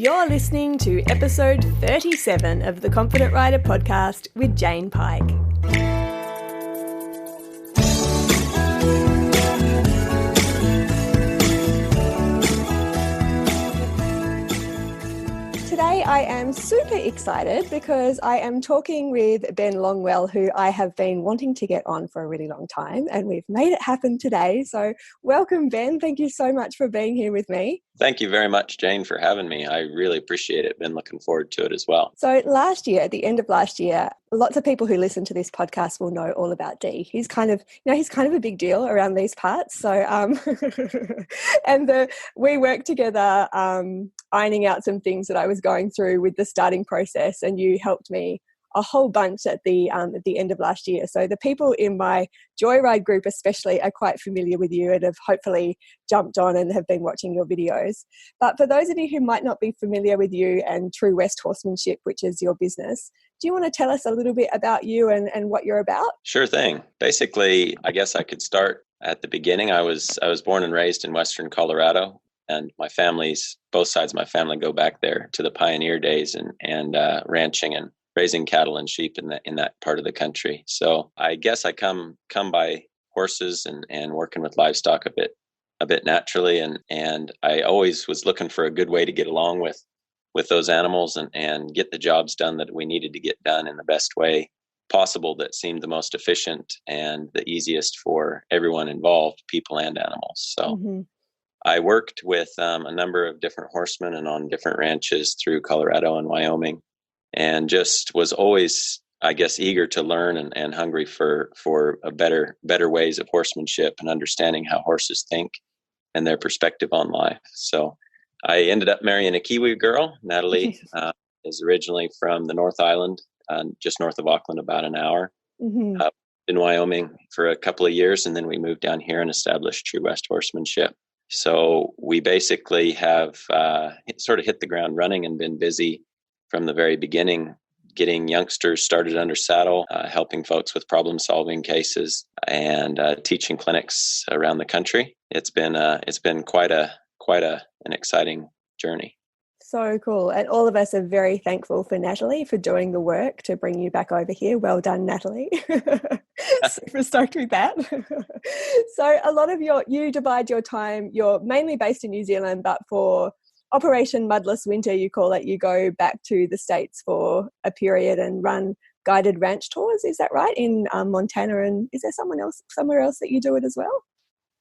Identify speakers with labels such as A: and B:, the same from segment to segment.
A: You're listening to episode 37 of the Confident Rider podcast with Jane Pike. Today I am super excited because I am talking with Ben Longwell, who I have been wanting to get on for a really long time, and we've made it happen today. So welcome, Ben. Thank you so much for being here with me.
B: Thank you very much, Jane, for having me. I really appreciate it. Been looking forward to it as well.
A: So last year, at the end of last year, lots of people who listen to this podcast will know all about Dee. He's kind of a big deal around these parts. So, we worked together ironing out some things that I was going through with the starting process, and you helped me a whole bunch at the end of last year. So the people in my Joyride group especially are quite familiar with you and have hopefully jumped on and have been watching your videos. But for those of you who might not be familiar with you and True West Horsemanship, which is your business, do you want to tell us a little bit about you and what you're about?
B: Sure thing. Basically, I guess I could start at the beginning. I was born and raised in Western Colorado, and both sides of my family go back there to the pioneer days and ranching and raising cattle and sheep in that part of the country. So I guess I come by horses and working with livestock a bit naturally, and I always was looking for a good way to get along with those animals and get the jobs done that we needed to get done in the best way possible that seemed the most efficient and the easiest for everyone involved, people and animals. So I worked with a number of different horsemen and on different ranches through Colorado and Wyoming, and just was always, I guess, eager to learn and hungry for a better ways of horsemanship and understanding how horses think and their perspective on life. So I ended up marrying a Kiwi girl. Natalie is originally from the North Island, just north of Auckland, about an hour, up in Wyoming for a couple of years. And then we moved down here and established True West Horsemanship. So we basically have sort of hit the ground running and been busy from the very beginning, getting youngsters started under saddle, helping folks with problem-solving cases, and teaching clinics around the country. It's been quite an exciting journey.
A: So cool. And all of us are very thankful for Natalie for doing the work to bring you back over here. Well done, Natalie. Super stoked with that. So a lot of you divide your time, you're mainly based in New Zealand, but for Operation Mudless Winter, you call it, you go back to the States for a period and run guided ranch tours. Is that right? In Montana, and is there somewhere else that you do it as well?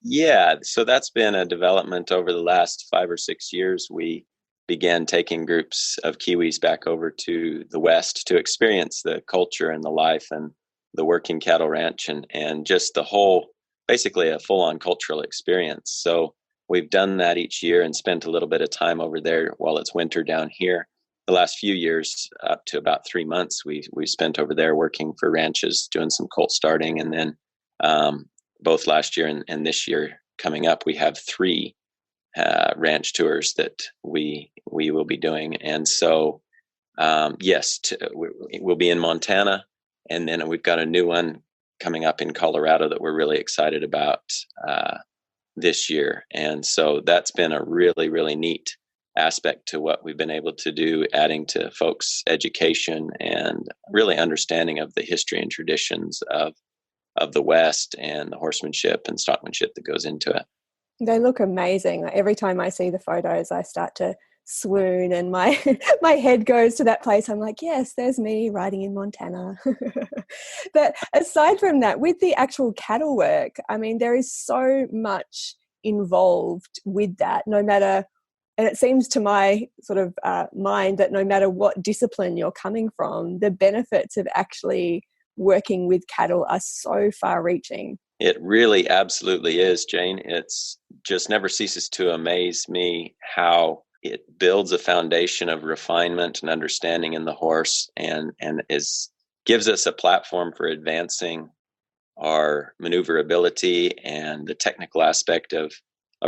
B: Yeah, so that's been a development over the last 5 or 6 years. We began taking groups of Kiwis back over to the West to experience the culture and the life and the working cattle ranch and just the whole, basically a full-on cultural experience. So we've done that each year and spent a little bit of time over there while it's winter down here. The last few years, up to about 3 months, we spent over there working for ranches, doing some colt starting. And then both last year and this year coming up, we have 3 ranch tours that we will be doing. And so, yes, we'll be in Montana. And then we've got a new one coming up in Colorado that we're really excited about this year. And so that's been a really, really neat aspect to what we've been able to do, adding to folks' education and really understanding of the history and traditions of the West and the horsemanship and stockmanship that goes into it.
A: They look amazing. Like, every time I see the photos, I start to swoon and my head goes to that place. I'm like, yes, there's me riding in Montana. But aside from that, with the actual cattle work, I mean, there is so much involved with that, and it seems to my sort of mind that no matter what discipline you're coming from, the benefits of actually working with cattle are so far reaching.
B: It really absolutely is, Jane. It's just never ceases to amaze me how it builds a foundation of refinement and understanding in the horse and gives us a platform for advancing our maneuverability and the technical aspect of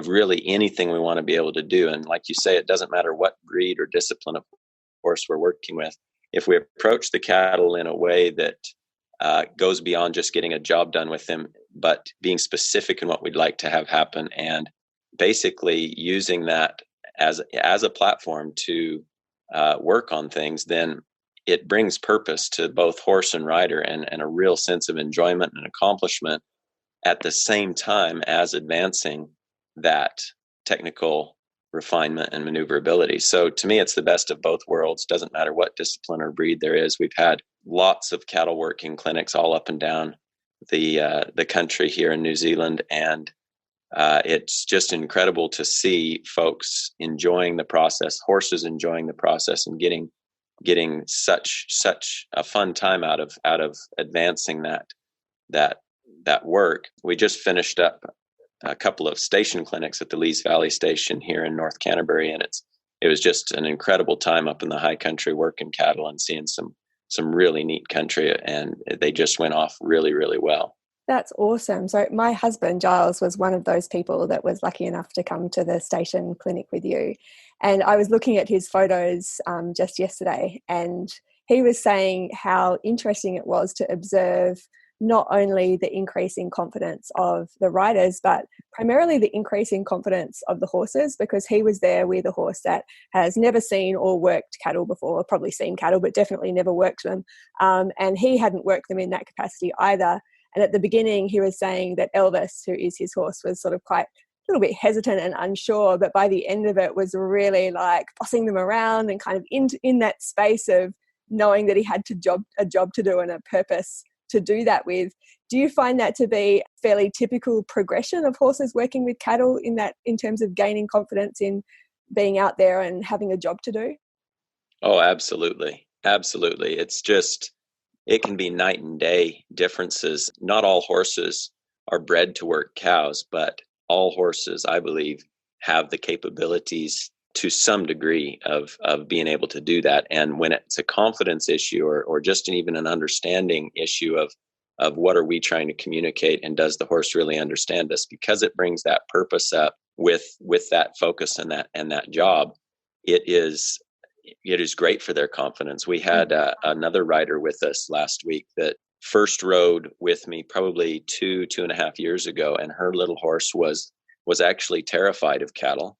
B: really anything we want to be able to do. And like you say, it doesn't matter what breed or discipline of horse we're working with. If we approach the cattle in a way that goes beyond just getting a job done with them, but being specific in what we'd like to have happen and basically using that as a platform to work on things, then it brings purpose to both horse and rider, and a real sense of enjoyment and accomplishment at the same time as advancing that technical refinement and maneuverability. So to me, it's the best of both worlds. Doesn't matter what discipline or breed there is. We've had lots of cattle working clinics all up and down the country here in New Zealand, and it's just incredible to see folks enjoying the process, horses enjoying the process, and getting such a fun time out of advancing that work. We just finished up a couple of station clinics at the Lees Valley Station here in North Canterbury, and it was just an incredible time up in the high country working cattle and seeing some really neat country, and they just went off really, really well.
A: That's awesome. So my husband, Giles, was one of those people that was lucky enough to come to the station clinic with you. And I was looking at his photos just yesterday, and he was saying how interesting it was to observe not only the increasing confidence of the riders, but primarily the increasing confidence of the horses, because he was there with a horse that has never seen or worked cattle before, probably seen cattle, but definitely never worked them. And he hadn't worked them in that capacity either. And at the beginning, he was saying that Elvis, who is his horse, was sort of quite a little bit hesitant and unsure, but by the end of it was really like bossing them around and kind of in that space of knowing that he had a job to do and a purpose to do that with. Do you find that to be fairly typical progression of horses working with cattle in terms of gaining confidence in being out there and having a job to do?
B: Oh, absolutely. Absolutely. It's just, it can be night and day differences. Not all horses are bred to work cows, but all horses, I believe, have the capabilities to some degree of being able to do that. And when it's a confidence issue or just even an understanding issue of what are we trying to communicate, and does the horse really understand us, because it brings that purpose up with that focus and that job, it is great for their confidence. We had another rider with us last week that first rode with me probably 2.5 years ago, and her little horse was actually terrified of cattle.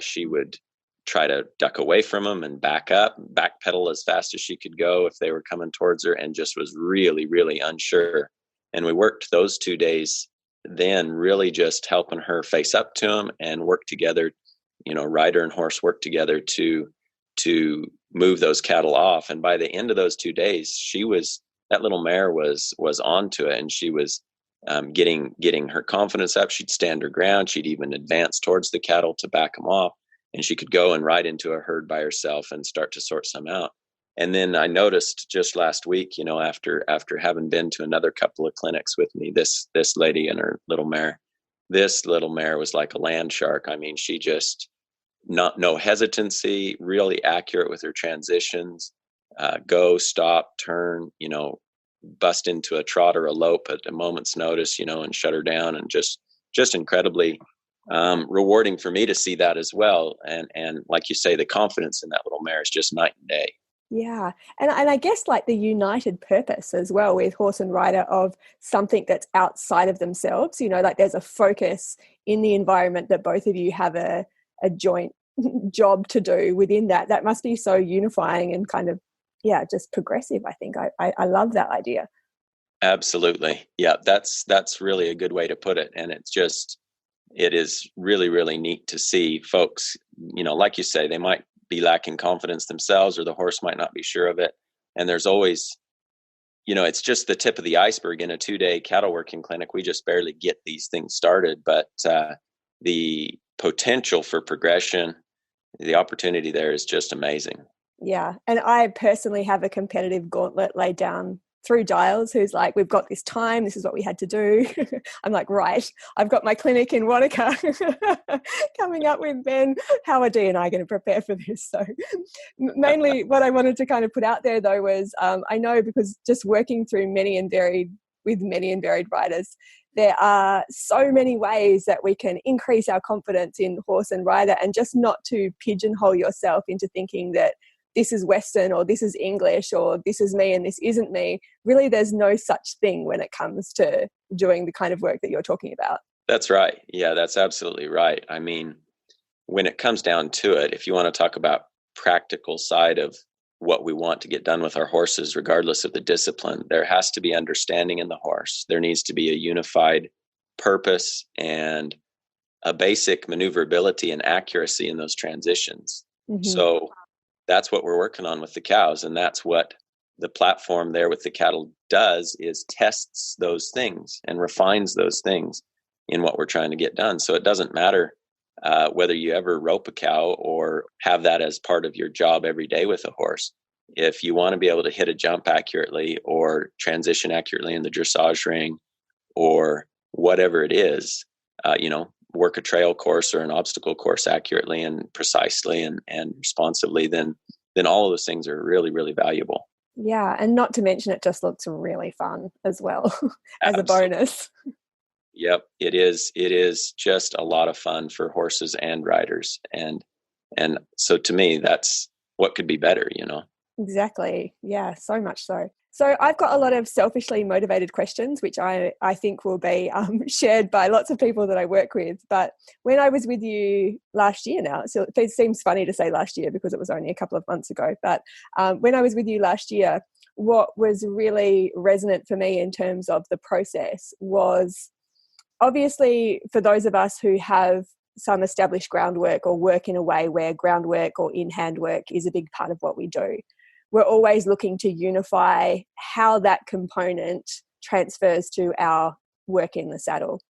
B: She would try to duck away from them and backpedal as fast as she could go if they were coming towards her, and just was really, really unsure. And we worked those 2 days then really just helping her face up to them and work together, rider and horse work together to move those cattle off. And by the end of those 2 days, that little mare was onto it, and she was getting her confidence up. She'd stand her ground. She'd even advance towards the cattle to back them off, and she could go and ride into a herd by herself and start to sort some out. And then I noticed just last week, after having been to another couple of clinics with me, this lady and her little mare, was like a land shark. I mean, she just no hesitancy, really accurate with her transitions, go, stop, turn, bust into a trot or a lope at a moment's notice, and shut her down, and just incredibly rewarding for me to see that as well. And like you say, the confidence in that little mare is just night and day.
A: Yeah. And I guess like the united purpose as well with horse and rider of something that's outside of themselves, like there's a focus in the environment that both of you have a joint job to do within that must be so unifying and kind of, just progressive. I think I love that idea.
B: Absolutely. Yeah, that's really a good way to put it. And it is really, really neat to see folks, like you say, they might be lacking confidence themselves, or the horse might not be sure of it. And there's always, it's just the tip of the iceberg in a 2-day cattle working clinic. We just barely get these things started, but the potential for progression, the opportunity there is just amazing.
A: Yeah. And I personally have a competitive gauntlet laid down through Giles, who's like, we've got this time, this is what we had to do. I'm like, right, I've got my clinic in Wanaka coming up with Ben. How are Dee and I going to prepare for this? So mainly what I wanted to kind of put out there though was, I know because just working through many and varied riders, there are so many ways that we can increase our confidence in horse and rider, and just not to pigeonhole yourself into thinking that this is Western or this is English or this is me and this isn't me. Really, there's no such thing when it comes to doing the kind of work that you're talking about.
B: That's right. Yeah, that's absolutely right. I mean, when it comes down to it, if you want to talk about practical side of what we want to get done with our horses, regardless of the discipline, there has to be understanding in the horse. There needs to be a unified purpose and a basic maneuverability and accuracy in those transitions. So that's what we're working on with the cows. And that's what the platform there with the cattle does, is tests those things and refines those things in what we're trying to get done. So it doesn't matter whether you ever rope a cow or have that as part of your job every day with a horse. If you want to be able to hit a jump accurately or transition accurately in the dressage ring or whatever it is, work a trail course or an obstacle course accurately and precisely and responsively, then all of those things are really, really valuable.
A: Yeah. And not to mention, it just looks really fun as well as a bonus.
B: Yep. It is just a lot of fun for horses and riders. And so to me, that's what could be better,
A: Exactly. Yeah, so much so. So I've got a lot of selfishly motivated questions, which I think will be shared by lots of people that I work with. But when I was with you last year now, so it seems funny to say last year because it was only a couple of months ago, but when I was with you last year, what was really resonant for me in terms of the process was, obviously, for those of us who have some established groundwork or work in a way where groundwork or in-hand work is a big part of what we do, we're always looking to unify how that component transfers to our work in the saddle.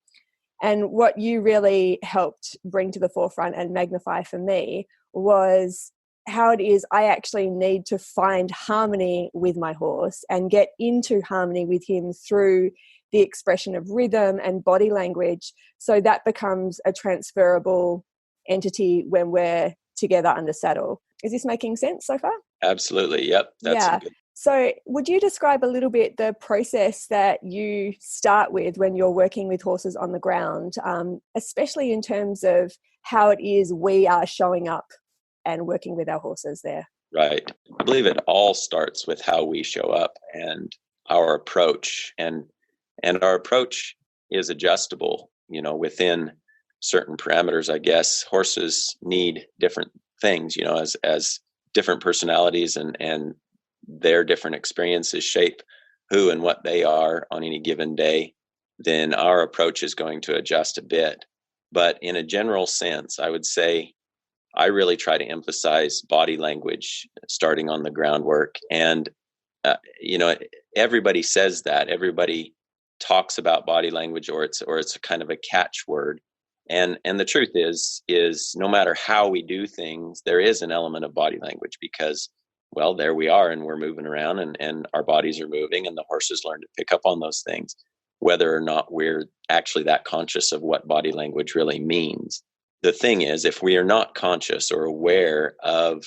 A: And what you really helped bring to the forefront and magnify for me was how it is I actually need to find harmony with my horse and get into harmony with him through the expression of rhythm and body language, so that becomes a transferable entity when we're together under saddle. Is this making sense so far?
B: Absolutely. Yep.
A: Yeah. So would you describe a little bit the process that you start with when you're working with horses on the ground, especially in terms of how it is we are showing up and working with our horses there?
B: Right. I believe it all starts with how we show up and our approach. And our approach is adjustable, within certain parameters, I guess. Horses need different things, as different personalities and their different experiences shape who and what they are on any given day. Then our approach is going to adjust a bit. But in a general sense, I would say I really try to emphasize body language starting on the groundwork. And, everybody says that. Everybody talks about body language, or it's a kind of a catchword. And the truth is no matter how we do things, there is an element of body language because, well, there we are and we're moving around and our bodies are moving and the horses learn to pick up on those things, whether or not we're actually that conscious of what body language really means. The thing is, if we are not conscious or aware of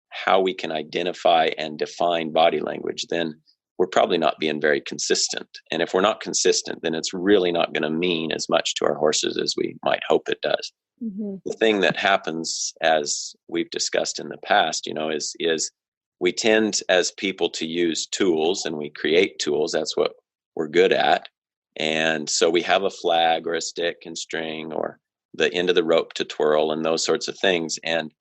B: how we can identify and define body language, then we're probably not being very consistent. And if we're not consistent, then it's really not going to mean as much to our horses as we might hope it does. Mm-hmm. The thing that happens, as we've discussed in the past, is we tend as people to use tools, and we create tools. That's what we're good at. And so we have a flag or a stick and string or the end of the rope to twirl and those sorts of things. And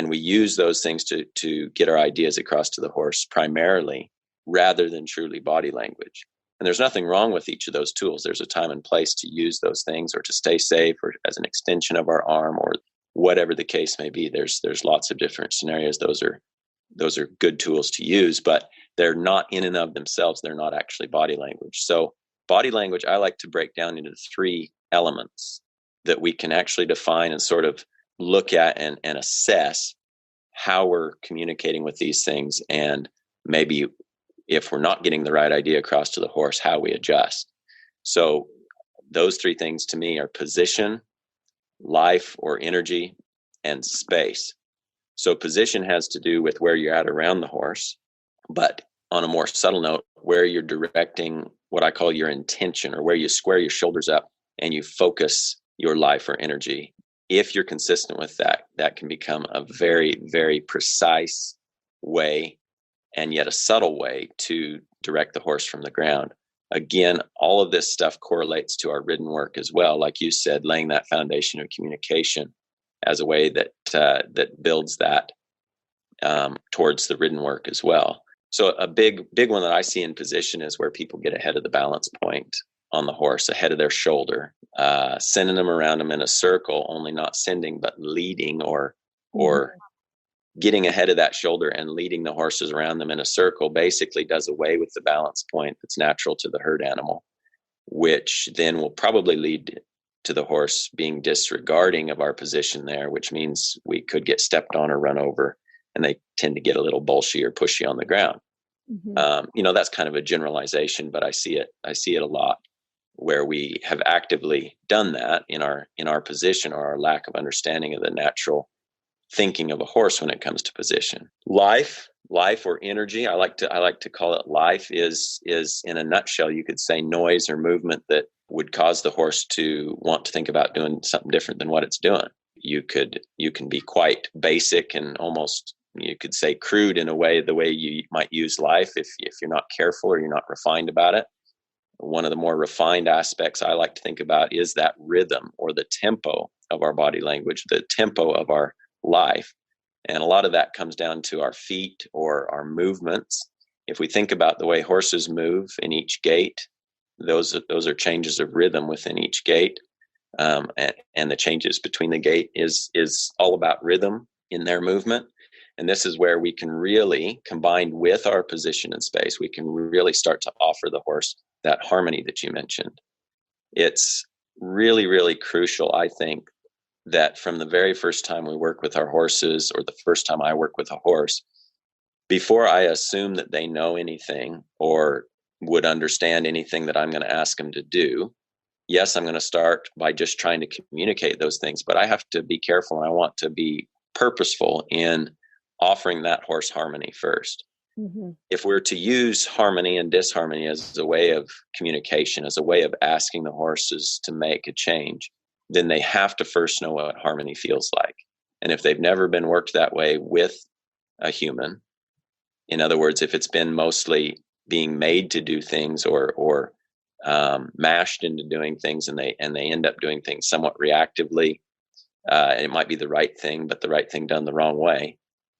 B: we use those things to get our ideas across to the horse primarily, rather than truly body language. And there's nothing wrong with each of those tools. There's a time and place to use those things, or to stay safe, or as an extension of our arm, or whatever the case may be. There's lots of different scenarios. Those are good tools to use, but they're not in and of themselves. They're not actually body language. So body language, I like to break down into 3 elements that we can actually define and sort of look at and assess how we're communicating with these things, and maybe if we're not getting the right idea across to the horse, how we adjust. So those 3 things to me are position, life or energy, and space. So position has to do with where you're at around the horse, but on a more subtle note, where you're directing what I call your intention, or where you square your shoulders up and you focus your life or energy. If you're consistent with that, that can become a very, very precise way, and yet a subtle way, to direct the horse from the ground. Again, all of this stuff correlates to our ridden work as well. Like you said, laying that foundation of communication as a way that that builds that towards the ridden work as well. So a big one that I see in position is where people get ahead of the balance point on the horse, ahead of their shoulder, sending them around them in a circle, only not sending, but leading or getting ahead of that shoulder and leading the horses around them in a circle basically does away with the balance point that's natural to the herd animal, which then will probably lead to the horse being disregarding of our position there, which means we could get stepped on or run over, and they tend to get a little bolshy or pushy on the ground. That's kind of a generalization, but I see it a lot where we have actively done that in our position, or our lack of understanding of the natural thinking of a horse when it comes to position. Life or energy, I like to call it life, is in a nutshell, you could say noise or movement that would cause the horse to want to think about doing something different than what it's doing. You can be quite basic and almost, you could say, crude in a way, the way you might use life if you're not careful or you're not refined about it. One of the more refined aspects I like to think about is that rhythm or the tempo of our body language, the tempo of our life. And a lot of that comes down to our feet or our movements. If we think about the way horses move in each gait, those are changes of rhythm within each gait. And the changes between the gait is all about rhythm in their movement. And this is where we can really, combined with our position in space, we can really start to offer the horse that harmony that you mentioned. It's really, really crucial, I think, that from the very first time we work with our horses, or the first time I work with a horse, before I assume that they know anything or would understand anything that I'm going to ask them to do, yes, I'm going to start by just trying to communicate those things, but I have to be careful, and I want to be purposeful in offering that horse harmony first. If we're to use harmony and disharmony as a way of communication, as a way of asking the horses to make a change, then they have to first know what harmony feels like. And if they've never been worked that way with a human, in other words, if it's been mostly being made to do things or mashed into doing things, and they end up doing things somewhat reactively, it might be the right thing, but the right thing done the wrong way,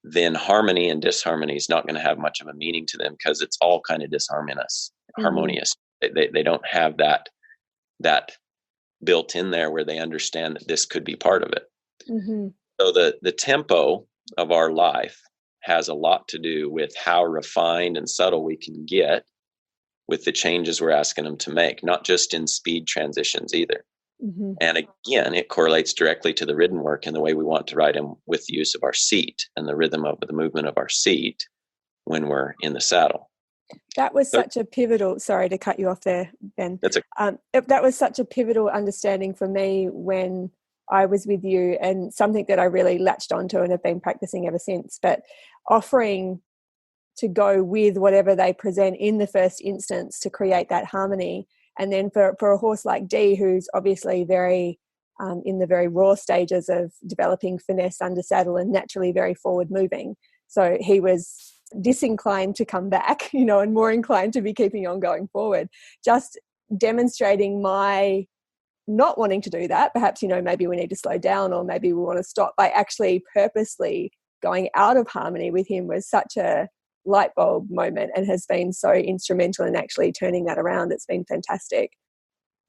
B: then harmony and disharmony is not going to have much of a meaning to them, because it's all kind of disharmonious, harmonious. They don't have that built in there where they understand that this could be part of it. So the tempo of our life has a lot to do with how refined and subtle we can get with the changes we're asking them to make, not just in speed transitions either. And again, it correlates directly to the ridden work and the way we want to ride him with the use of our seat and the rhythm of the movement of our seat when we're in the saddle.
A: That was such a pivotal, sorry to cut you off there, Ben. That was such a pivotal understanding for me when I was with you, and something that I really latched onto and have been practicing ever since. But offering to go with whatever they present in the first instance to create that harmony. And then for a horse like D, who's obviously very in the very raw stages of developing finesse under saddle and naturally very forward moving. So he was disinclined to come back, and more inclined to be keeping on going forward. Just demonstrating my not wanting to do that. Perhaps, maybe we need to slow down, or maybe we want to stop, by actually purposely going out of harmony with him was such a light bulb moment, and has been so instrumental in actually turning that around. It's been fantastic.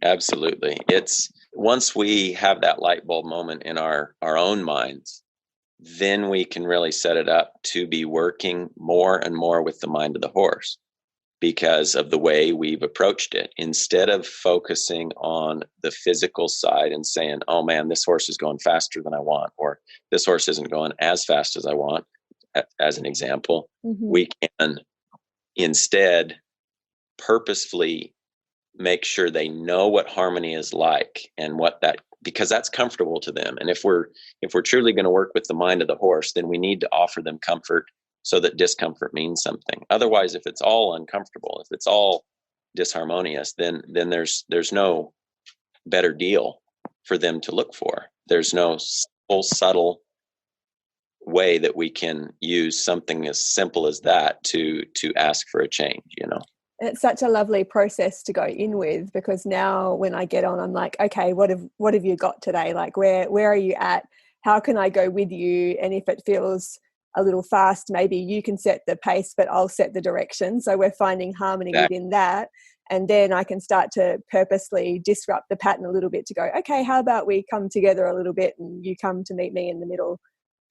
B: Absolutely. It's once we have that light bulb moment in our own minds, then we can really set it up to be working more and more with the mind of the horse, because of the way we've approached it. Instead of focusing on the physical side and saying, oh man, this horse is going faster than I want, or this horse isn't going as fast as I want, as an example, we can instead purposefully make sure they know what harmony is like, and because that's comfortable to them. And if we're truly going to work with the mind of the horse, then we need to offer them comfort, so that discomfort means something. Otherwise, if it's all uncomfortable, if it's all disharmonious, then there's no better deal for them to look for. There's no full subtle way that we can use something as simple as that to ask for a change.
A: It's such a lovely process to go in with, because now when I get on, I'm like, okay, what have you got today? Like, where are you at? how can I go with you? And if it feels a little fast, maybe you can set the pace, but I'll set the direction. So we're finding harmony within that. And then I can start to purposely disrupt the pattern a little bit to go, okay, how about we come together a little bit and you come to meet me in the middle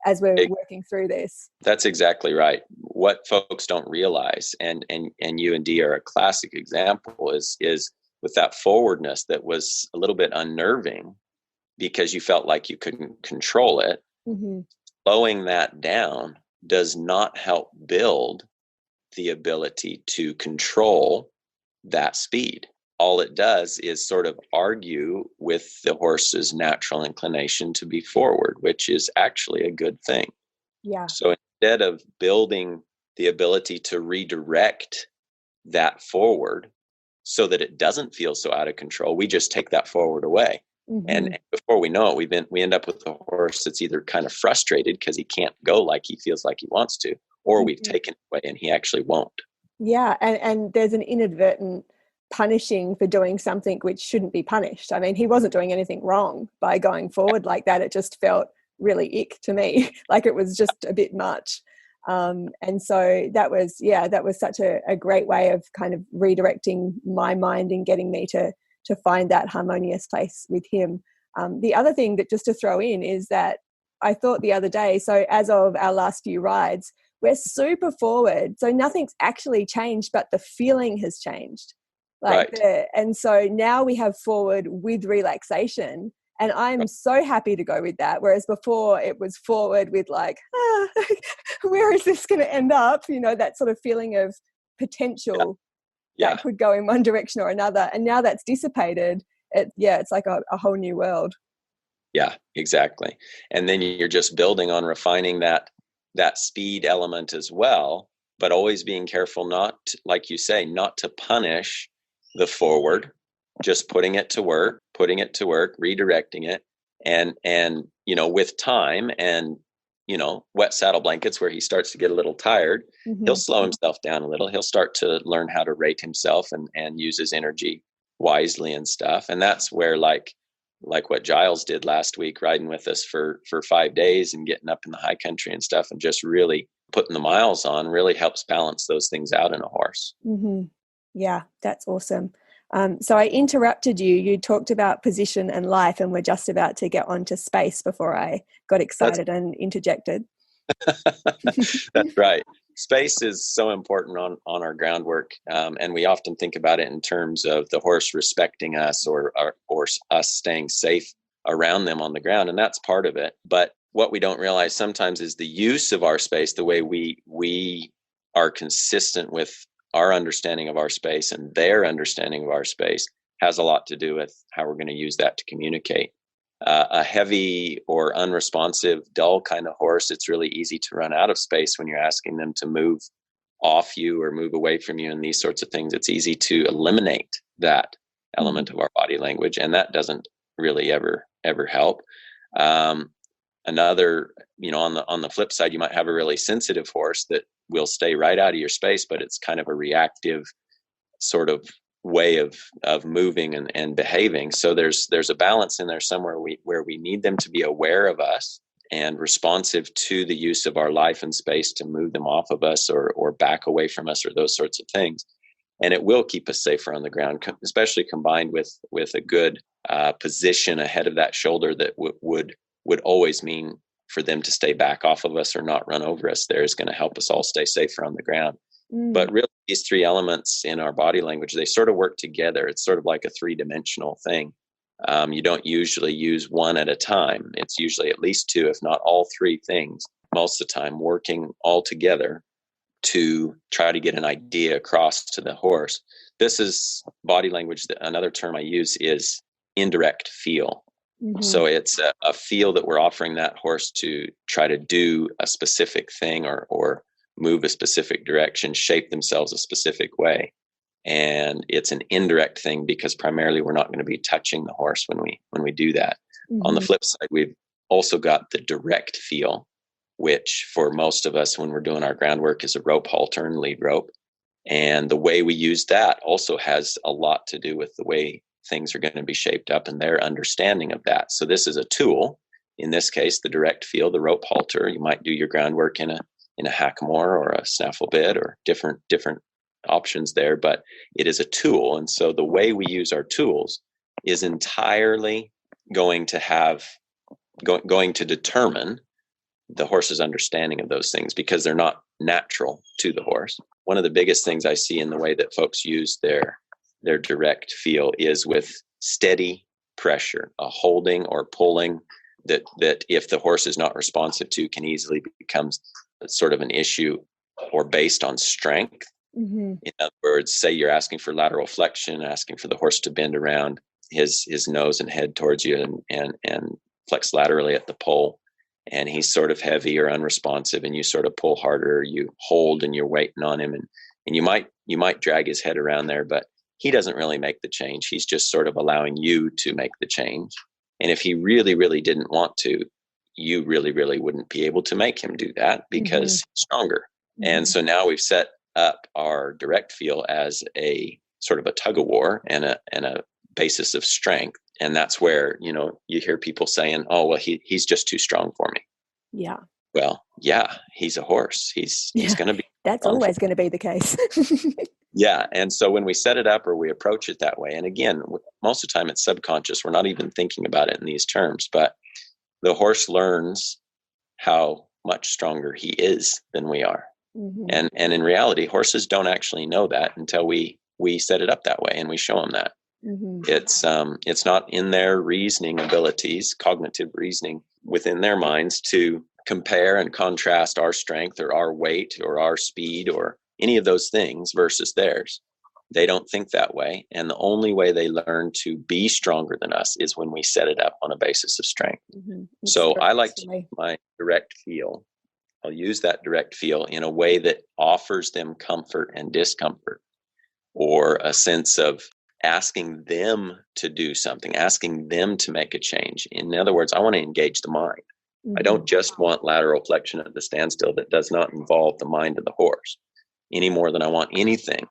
A: as we're working through this.
B: That's exactly right. What folks don't realize, and you and Dee are a classic example, is with that forwardness that was a little bit unnerving because you felt like you couldn't control it. Mm-hmm. Slowing that down does not help build the ability to control that speed. All it does is sort of argue with the horse's natural inclination to be forward, which is actually a good thing.
A: Yeah.
B: So instead of building the ability to redirect that forward so that it doesn't feel so out of control, we just take that forward away. Mm-hmm. And before we know it, we end up with a horse that's either kind of frustrated because he can't go like he feels like he wants to, or we've taken it away and he actually won't.
A: Yeah. And there's an inadvertent punishing for doing something which shouldn't be punished. I mean, he wasn't doing anything wrong by going forward like that. It just felt really ick to me, like it was just a bit much. And so that was such a great way of kind of redirecting my mind and getting me to find that harmonious place with him. The other thing that just to throw in is that I thought the other day, so as of our last few rides, we're super forward. So nothing's actually changed, but the feeling has changed. And so now we have forward with relaxation, and I'm so happy to go with that. Whereas before it was forward with like, where is this going to end up? You know, that sort of feeling of potential that could go in one direction or another. And now that's dissipated. It's like a whole new world.
B: Yeah, exactly. And then you're just building on refining that speed element as well, but always being careful not, like you say, not to punish the forward, just putting it to work, redirecting it. And, you know, with time and, you know, wet saddle blankets where he starts to get a little tired, he'll slow himself down a little. He'll start to learn how to rate himself and use his energy wisely and stuff. And that's where like what Giles did last week, riding with us for 5 days and getting up in the high country and stuff and just really putting the miles on really helps balance those things out in a horse.
A: Mm-hmm. Yeah, that's awesome. So I interrupted you. You talked about position and life, and we're just about to get on to space before I got excited and interjected.
B: That's right. Space is so important on our groundwork, and we often think about it in terms of the horse respecting us or us staying safe around them on the ground, and that's part of it. But what we don't realize sometimes is the use of our space, the way we are consistent with our understanding of our space and their understanding of our space, has a lot to do with how we're going to use that to communicate. A heavy or unresponsive, dull kind of horse, it's really easy to run out of space when you're asking them to move off you or move away from you and these sorts of things. It's easy to eliminate that element of our body language, and that doesn't really ever help. Another, you know, on the flip side, you might have a really sensitive horse that will stay right out of your space, but it's kind of a reactive sort of way of moving and behaving. So there's a balance in there somewhere where we need them to be aware of us and responsive to the use of our life and space to move them off of us or back away from us or those sorts of things. And it will keep us safer on the ground, especially combined with a good position ahead of that shoulder that would always mean for them to stay back off of us or not run over us. There is going to help us all stay safer on the ground. But really, these three elements in our body language, they sort of work together. It's sort of like a three-dimensional thing. You don't usually use one at a time. It's usually at least two, if not all three things, most of the time working all together to try to get an idea across to the horse. This is body language. Another term I use is indirect feel. So it's a feel that we're offering that horse to try to do a specific thing or move a specific direction, shape themselves a specific way. And it's an indirect thing because primarily we're not going to be touching the horse when we do that. On the flip side, we've also got the direct feel, which for most of us when we're doing our groundwork is a rope halter and lead rope. And the way we use that also has a lot to do with the way things are going to be shaped up and their understanding of that. So this is a tool in this case, the direct feel, the rope halter. You might do your groundwork in a hackamore or a snaffle bit, or different options there, but it is a tool. And so the way we use our tools is entirely going to determine the horse's understanding of those things, because they're not natural to the horse. One of the biggest things I see in the way that folks use their direct feel is with steady pressure, a holding or pulling that if the horse is not responsive to, can easily become sort of an issue, or based on strength. Mm-hmm. In other words, say you're asking for lateral flexion, asking for the horse to bend around his nose and head towards you and flex laterally at the pole, and he's sort of heavy or unresponsive, and you sort of pull harder, you hold and you're waiting on him, and you might drag his head around there, but he doesn't really make the change. He's just sort of allowing you to make the change. And if he really, really didn't want to, you really, really wouldn't be able to make him do that, because he's stronger. Mm-hmm. And so now we've set up our direct feel as a sort of a tug of war and a basis of strength. And that's where, you hear people saying, oh, well, he's just too strong for me.
A: Yeah.
B: Well, yeah, he's a horse. He's going to be.
A: That's always going to be the case.
B: Yeah. And so when we set it up or we approach it that way, and again, most of the time it's subconscious. We're not even thinking about it in these terms, but the horse learns how much stronger he is than we are. Mm-hmm. And in reality, horses don't actually know that until we set it up that way and we show them that. Mm-hmm. It's not in their reasoning abilities, cognitive reasoning within their minds, to compare and contrast our strength or our weight or our speed or any of those things versus theirs. They don't think that way. And the only way they learn to be stronger than us is when we set it up on a basis of strength. Mm-hmm. So I like to use my direct feel. I'll use that direct feel in a way that offers them comfort and discomfort, or a sense of asking them to do something, asking them to make a change. In other words, I want to engage the mind. Mm-hmm. I don't just want lateral flexion at the standstill that does not involve the mind of the horse, any more than I want anything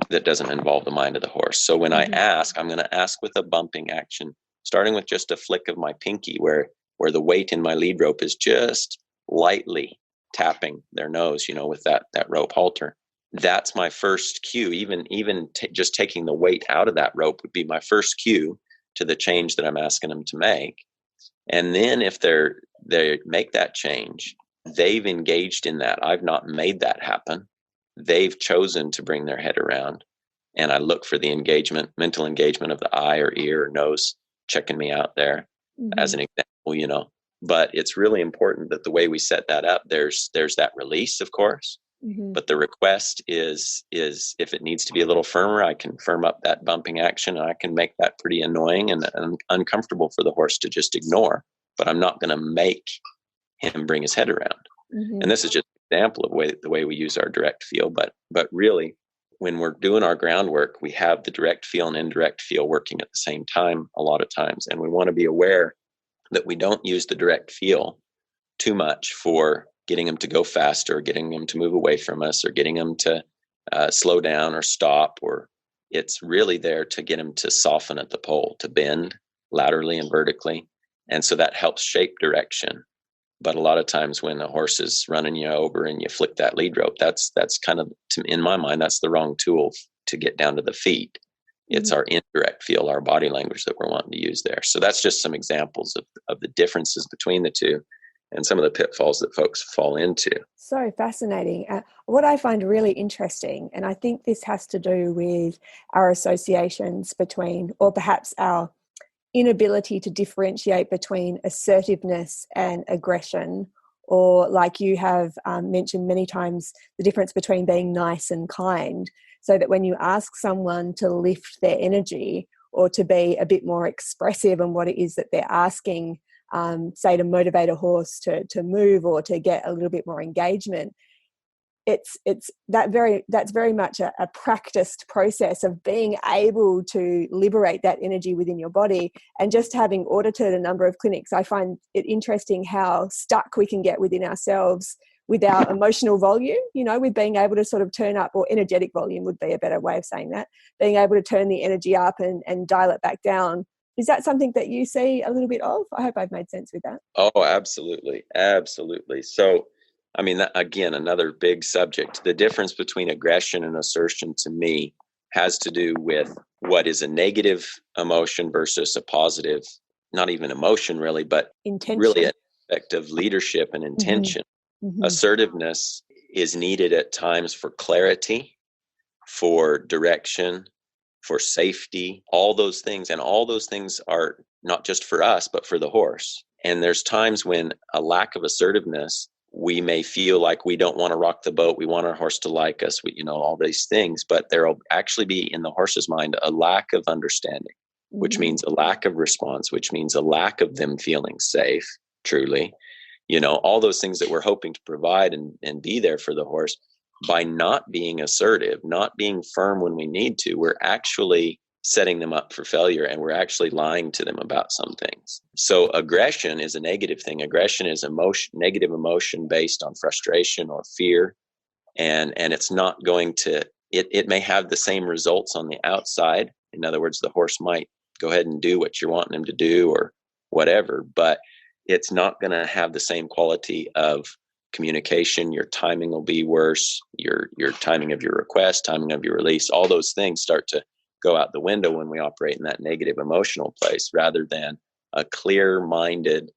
B: that doesn't involve the mind of the horse. So when I ask, I'm going to ask with a bumping action, starting with just a flick of my pinky where the weight in my lead rope is just lightly tapping their nose, with that rope halter. That's my first cue. Even just taking the weight out of that rope would be my first cue to the change that I'm asking them to make. And then if they make that change, they've engaged in that. I've not made that happen. They've chosen to bring their head around, and I look for the mental engagement of the eye or ear or nose checking me out there as an example, But it's really important that the way we set that up, there's that release, of course. Mm-hmm. But the request is if it needs to be a little firmer, I can firm up that bumping action, and I can make that pretty annoying and uncomfortable for the horse to just ignore. But I'm not going to make him bring his head around. Mm-hmm. And this is just an example of the way we use our direct feel. But really, when we're doing our groundwork, we have the direct feel and indirect feel working at the same time a lot of times. And we want to be aware that we don't use the direct feel too much for getting them to go faster, or getting them to move away from us, or getting them to slow down or stop. Or it's really there to get them to soften at the pole, to bend laterally and vertically. And so that helps shape direction. But a lot of times when a horse is running you over and you flick that lead rope, that's kind of, in my mind, that's the wrong tool to get down to the feet. It's our indirect feel, our body language that we're wanting to use there. So that's just some examples of the differences between the two and some of the pitfalls that folks fall into. So
A: fascinating. What I find really interesting, and I think this has to do with our associations between, or perhaps our inability to differentiate between assertiveness and aggression, or like you have mentioned many times, the difference between being nice and kind, so that when you ask someone to lift their energy or to be a bit more expressive in what it is that they're asking, say to motivate a horse to move or to get a little bit more engagement, that's very much a practiced process of being able to liberate that energy within your body. And just having audited a number of clinics, I find it interesting how stuck we can get within ourselves with our emotional volume, with being able to sort of turn up, or energetic volume would be a better way of saying that, being able to turn the energy up and dial it back down Is that something that you see a little bit of? I hope I've made sense with that.
B: Oh, absolutely. Absolutely. So, I mean, again, another big subject. The difference between aggression and assertion to me has to do with what is a negative emotion versus a positive, not even emotion really, but
A: intention.
B: Really an aspect of leadership and intention.
A: Mm-hmm.
B: Assertiveness is needed at times for clarity, for direction, for safety, all those things. And all those things are not just for us, but for the horse. And there's times when a lack of assertiveness, we may feel like we don't want to rock the boat. We want our horse to like us, all these things, but there'll actually be in the horse's mind a lack of understanding, which means a lack of response, which means a lack of them feeling safe, truly, all those things that we're hoping to provide and be there for the horse. By not being assertive, not being firm when we need to, we're actually setting them up for failure, and we're actually lying to them about some things. So aggression is a negative thing. Aggression is negative emotion based on frustration or fear. And it's not going to, it may have the same results on the outside. In other words, the horse might go ahead and do what you're wanting him to do or whatever, but it's not going to have the same quality of communication. Your timing will be worse. Your timing of your request, timing of your release, all those things start to go out the window when we operate in that negative emotional place, rather than a clear-minded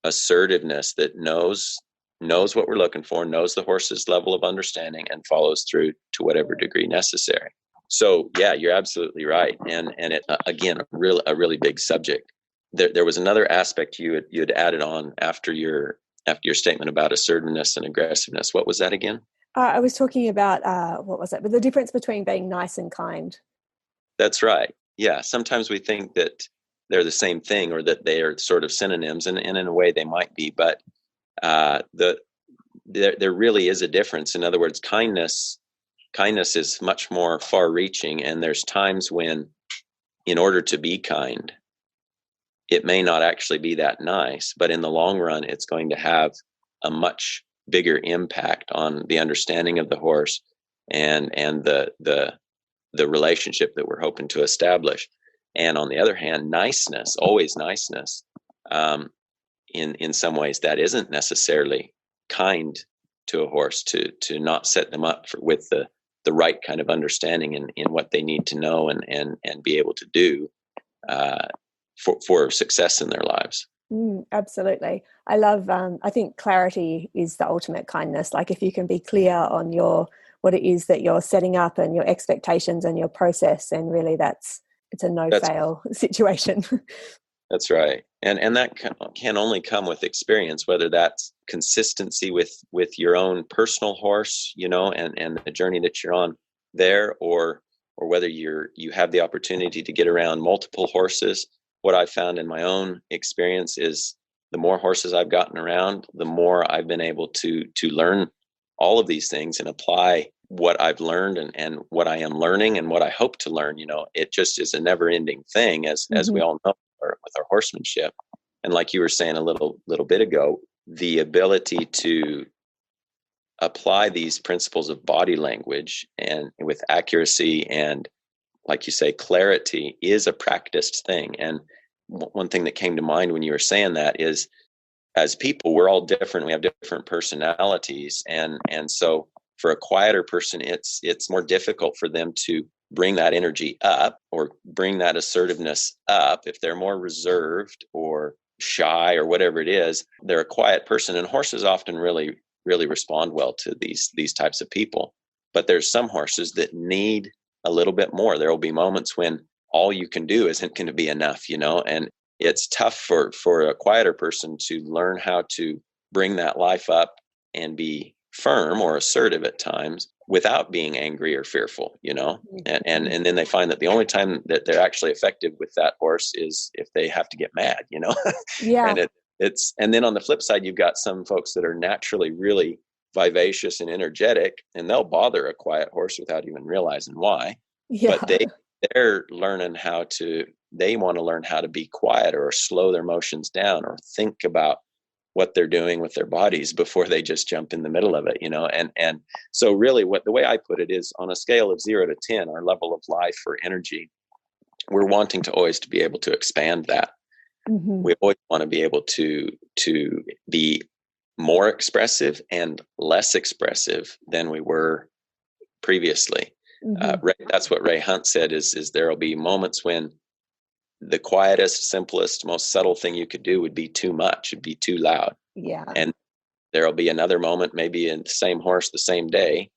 B: assertiveness that knows what we're looking for, knows the horse's level of understanding, and follows through to whatever degree necessary. So yeah, you're absolutely right. And it, again, a really big subject. There was another aspect you had added on after your statement about assertiveness and aggressiveness. What was that again?
A: I was talking about, what was it? But the difference between being nice and kind.
B: That's right. Yeah. Sometimes we think that they're the same thing, or that they are sort of synonyms, and in a way they might be, but there really is a difference. In other words, kindness is much more far reaching. And there's times when, in order to be kind, it may not actually be that nice, but in the long run, it's going to have a much bigger impact on the understanding of the horse and the relationship that we're hoping to establish. And on the other hand, niceness, always niceness, in some ways that isn't necessarily kind to a horse, to not set them up with the right kind of understanding in what they need to know and be able to do for success in their lives.
A: Absolutely. I love, I think clarity is the ultimate kindness. Like if you can be clear on what it is that you're setting up and your expectations and your process, and really it's a no-fail situation.
B: That's right. And that can only come with experience, whether that's consistency with your own personal horse, and the journey that you're on there, or whether you have the opportunity to get around multiple horses. What I've found in my own experience is the more horses I've gotten around, the more I've been able to learn all of these things and apply what I've learned and what I am learning and what I hope to learn. It just is a never ending thing, as we all know with our horsemanship. And like you were saying a little bit ago, the ability to apply these principles of body language and with accuracy and, like you say, clarity is a practiced thing. And one thing that came to mind when you were saying that is, as people, we're all different. We have different personalities. And so for a quieter person, it's more difficult for them to bring that energy up or bring that assertiveness up. If they're more reserved or shy or whatever it is, they're a quiet person. And horses often really, really respond well to these types of people. But there's some horses that need a little bit more. There will be moments when all you can do isn't going to be enough, and it's tough for a quieter person to learn how to bring that life up and be firm or assertive at times without being angry or fearful, and then they find that the only time that they're actually effective with that horse is if they have to get mad,
A: Yeah.
B: And and then on the flip side, you've got some folks that are naturally really vivacious and energetic, and they'll bother a quiet horse without even realizing why.
A: Yeah.
B: But they're learning they want to learn how to be quiet or slow their motions down or think about what they're doing with their bodies before they just jump in the middle of it, and so really the way I put it is, on a scale of 0 to 10, our level of life or energy we're wanting to always to be able to expand that.
A: Mm-hmm.
B: We always want to be able to be more expressive and less expressive than we were previously.
A: Mm-hmm.
B: That's what Ray Hunt said is there'll be moments when the quietest, simplest, most subtle thing you could do would be too much, it'd be too loud.
A: Yeah.
B: And there'll be another moment, maybe in the same horse, the same day,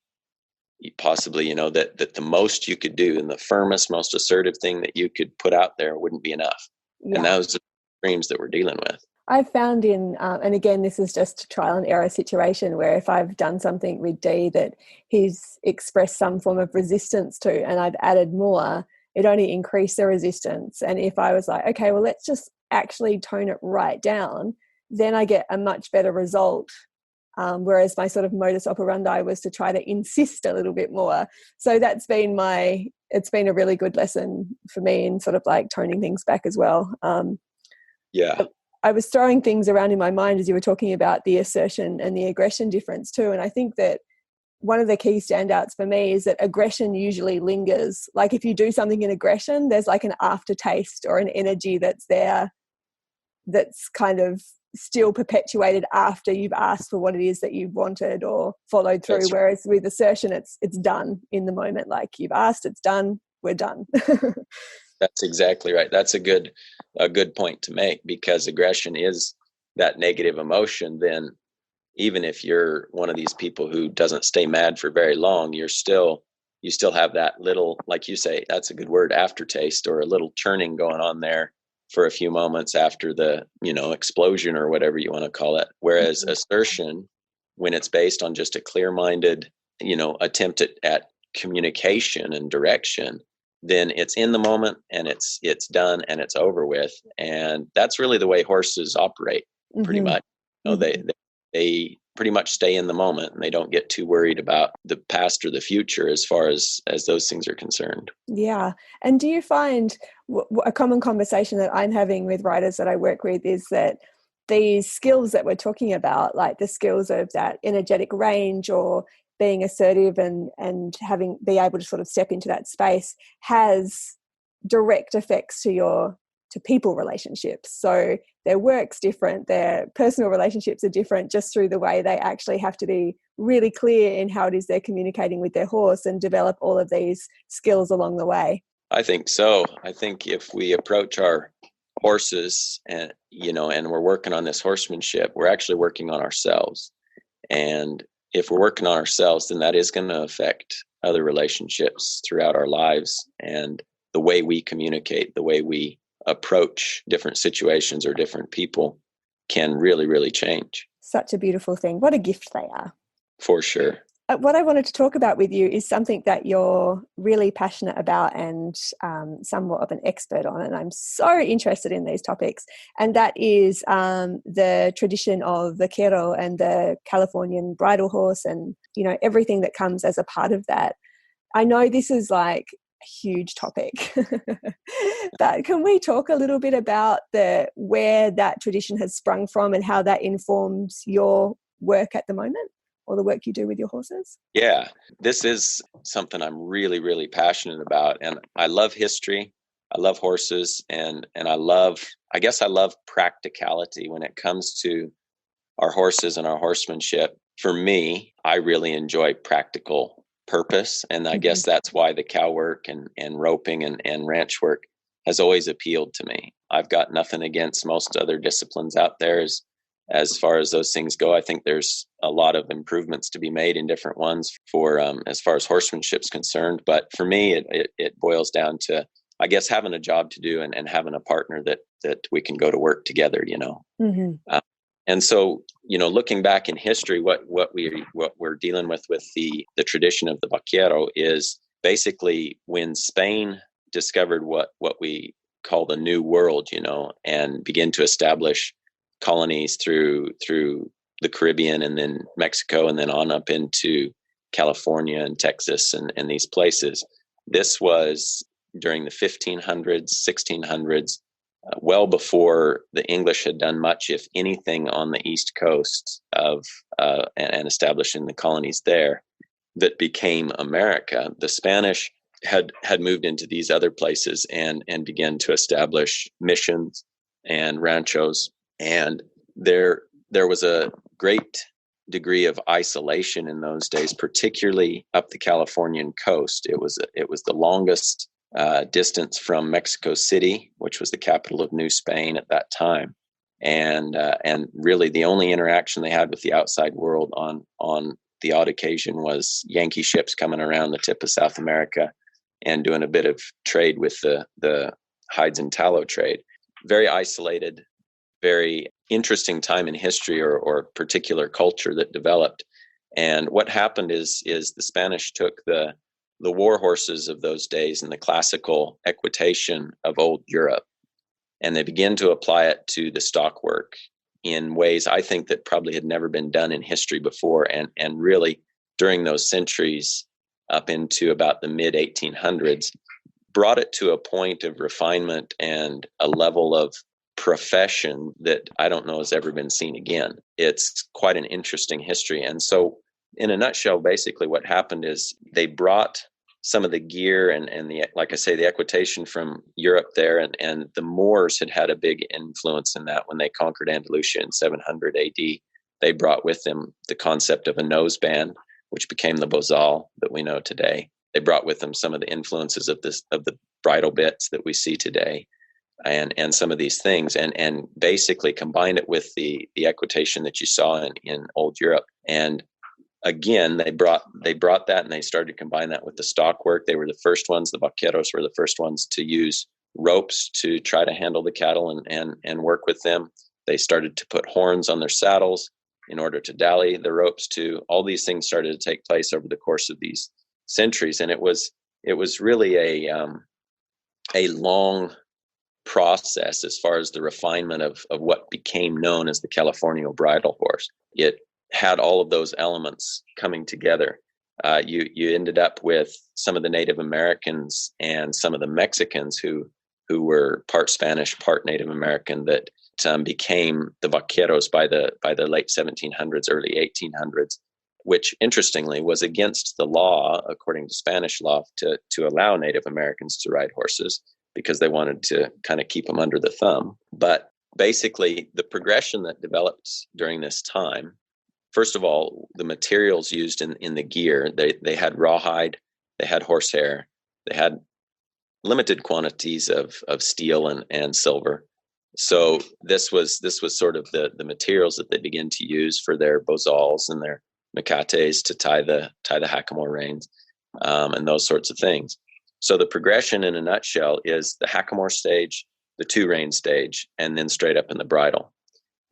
B: possibly, that the most you could do and the firmest, most assertive thing that you could put out there wouldn't be enough.
A: Yeah.
B: And those are the extremes that we're dealing with.
A: I've found and again, this is just a trial and error situation where if I've done something with D that he's expressed some form of resistance to and I've added more, it only increased the resistance. And if I was like, okay, well, let's just actually tone it right down, then I get a much better result. Whereas my sort of modus operandi was to try to insist a little bit more. So it's been a really good lesson for me in sort of like toning things back as well.
B: Yeah.
A: I was throwing things around in my mind as you were talking about the assertion and the aggression difference too. And I think that one of the key standouts for me is that aggression usually lingers. Like if you do something in aggression, there's like an aftertaste or an energy that's there that's kind of still perpetuated after you've asked for what it is that you've wanted or followed through. That's whereas with assertion, it's done in the moment. Like you've asked, it's done, we're done.
B: That's exactly right. That's a good point to make, because aggression is that negative emotion. Then even if you're one of these people who doesn't stay mad for very long, you still have that little, like you say, that's a good word, aftertaste, or a little churning going on there for a few moments after the, explosion or whatever you want to call it. Whereas assertion, when it's based on just a clear-minded, attempt at communication and direction, then it's in the moment and it's done and it's over with. And that's really the way horses operate pretty much. They pretty much stay in the moment and they don't get too worried about the past or the future as far as those things are concerned.
A: Yeah. And do you find a common conversation that I'm having with riders that I work with is that these skills that we're talking about, like the skills of that energetic range or being assertive and be able to sort of step into that space, has direct effects to people relationships. So their work's different, their personal relationships are different just through the way they actually have to be really clear in how it is they're communicating with their horse and develop all of these skills along the way.
B: I think so. I think if we approach our horses and we're working on this horsemanship, we're actually working on ourselves. And if we're working on ourselves, then that is going to affect other relationships throughout our lives, and the way we communicate, the way we approach different situations or different people can really, really change.
A: Such a beautiful thing. What a gift they are.
B: For sure.
A: What I wanted to talk about with you is something that you're really passionate about and somewhat of an expert on, and I'm so interested in these topics, and that is the tradition of Vaquero and the Californian bridle horse and, everything that comes as a part of that. I know this is like a huge topic, but can we talk a little bit about where that tradition has sprung from and how that informs your work at the moment, or the work you do with your horses?
B: Yeah, this is something I'm really, really passionate about. And I love history. I love horses. And I love practicality when it comes to our horses and our horsemanship. For me, I really enjoy practical purpose. And I guess that's why the cow work and roping and ranch work has always appealed to me. I've got nothing against most other disciplines out there as far as those things go. I think there's a lot of improvements to be made in different ones for as far as horsemanship's concerned. But for me, it boils down to, I guess, having a job to do and having a partner that we can go to work together, and so, looking back in history, what we're dealing with the tradition of the Vaquero is basically when Spain discovered what we call the New World, and began to establish colonies through the Caribbean and then Mexico and then on up into California and Texas and these places. This was during the 1500s, 1600s, well before the English had done much, if anything, on the East Coast of and establishing the colonies there that became America. The Spanish had moved into these other places and began to establish missions and ranchos. And there was a great degree of isolation in those days, particularly up the Californian coast. It was the longest distance from Mexico City, which was the capital of New Spain at that time, and really the only interaction they had with the outside world on the odd occasion was Yankee ships coming around the tip of South America and doing a bit of trade with the hides and tallow trade. Very isolated, very interesting time in history or particular culture that developed. And what happened is the Spanish took the war horses of those days and the classical equitation of old Europe, and they began to apply it to the stock work in ways I think that probably had never been done in history before. And really during those centuries up into about the mid 1800s, brought it to a point of refinement and a level of profession that I don't know has ever been seen again. It's quite an interesting history. And so in a nutshell, basically what happened is they brought some of the gear and the, like I say, the equitation from Europe there, and the Moors had a big influence in that when they conquered Andalusia in 700 AD. They brought with them the concept of a noseband, which became the bozal that we know today. They brought with them some of the influences of the bridle bits that we see today, and some of these things, and basically combined it with the equitation that you saw in old Europe. And again, they brought that and they started to combine that with the stock work. They were the first ones, the Vaqueros were the first ones to use ropes to try to handle the cattle and work with them. They started to put horns on their saddles in order to dally the ropes to. All these things started to take place over the course of these centuries. And it was really a long process as far as the refinement of what became known as the California bridle horse. It had all of those elements coming together. You ended up with some of the Native Americans and some of the Mexicans who were part Spanish, part Native American, that became the Vaqueros by the late 1700s, early 1800s, which interestingly was against the law, according to Spanish law, to allow Native Americans to ride horses because they wanted to kind of keep them under the thumb. But basically, the progression that developed during this time, first of all, the materials used in the gear, they had rawhide, they had horsehair, they had limited quantities of steel and silver. So this was sort of the materials that they began to use for their bozals and their mecates to tie the hackamore reins, and those sorts of things. So the progression in a nutshell is the hackamore stage, the two rein stage, and then straight up in the bridle.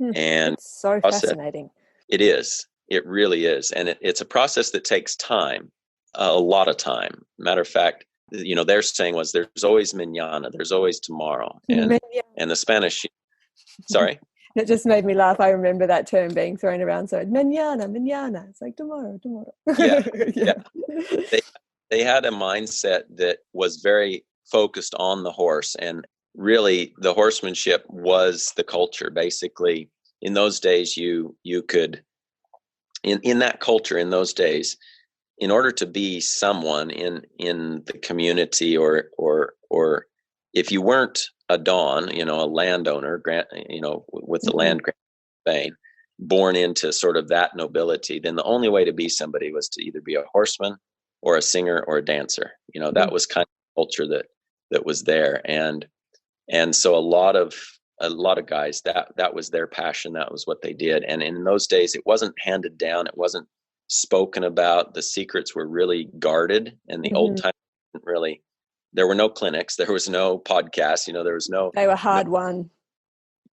B: And
A: it's so fascinating.
B: It is. It really is. And it's a process that takes time, a lot of time. Matter of fact, their saying was, there's always mañana, there's always tomorrow. And the Spanish, sorry?
A: It just made me laugh. I remember that term being thrown around. So mañana. It's like tomorrow.
B: Yeah. They had a mindset that was very focused on the horse. And really, the horsemanship was the culture. Basically, in those days, you could, in that culture, in those days, in order to be someone in the community, or if you weren't a don, a landowner, with the land grant Spain, born into sort of that nobility, then the only way to be somebody was to either be a horseman or a singer or a dancer. That was kind of culture that was there. And so a lot of guys, that was their passion. That was what they did. And in those days, it wasn't handed down. It wasn't spoken about. The secrets were really guarded. And the old time, really, there were no clinics. There was no podcasts. There was no.
A: They were hard won.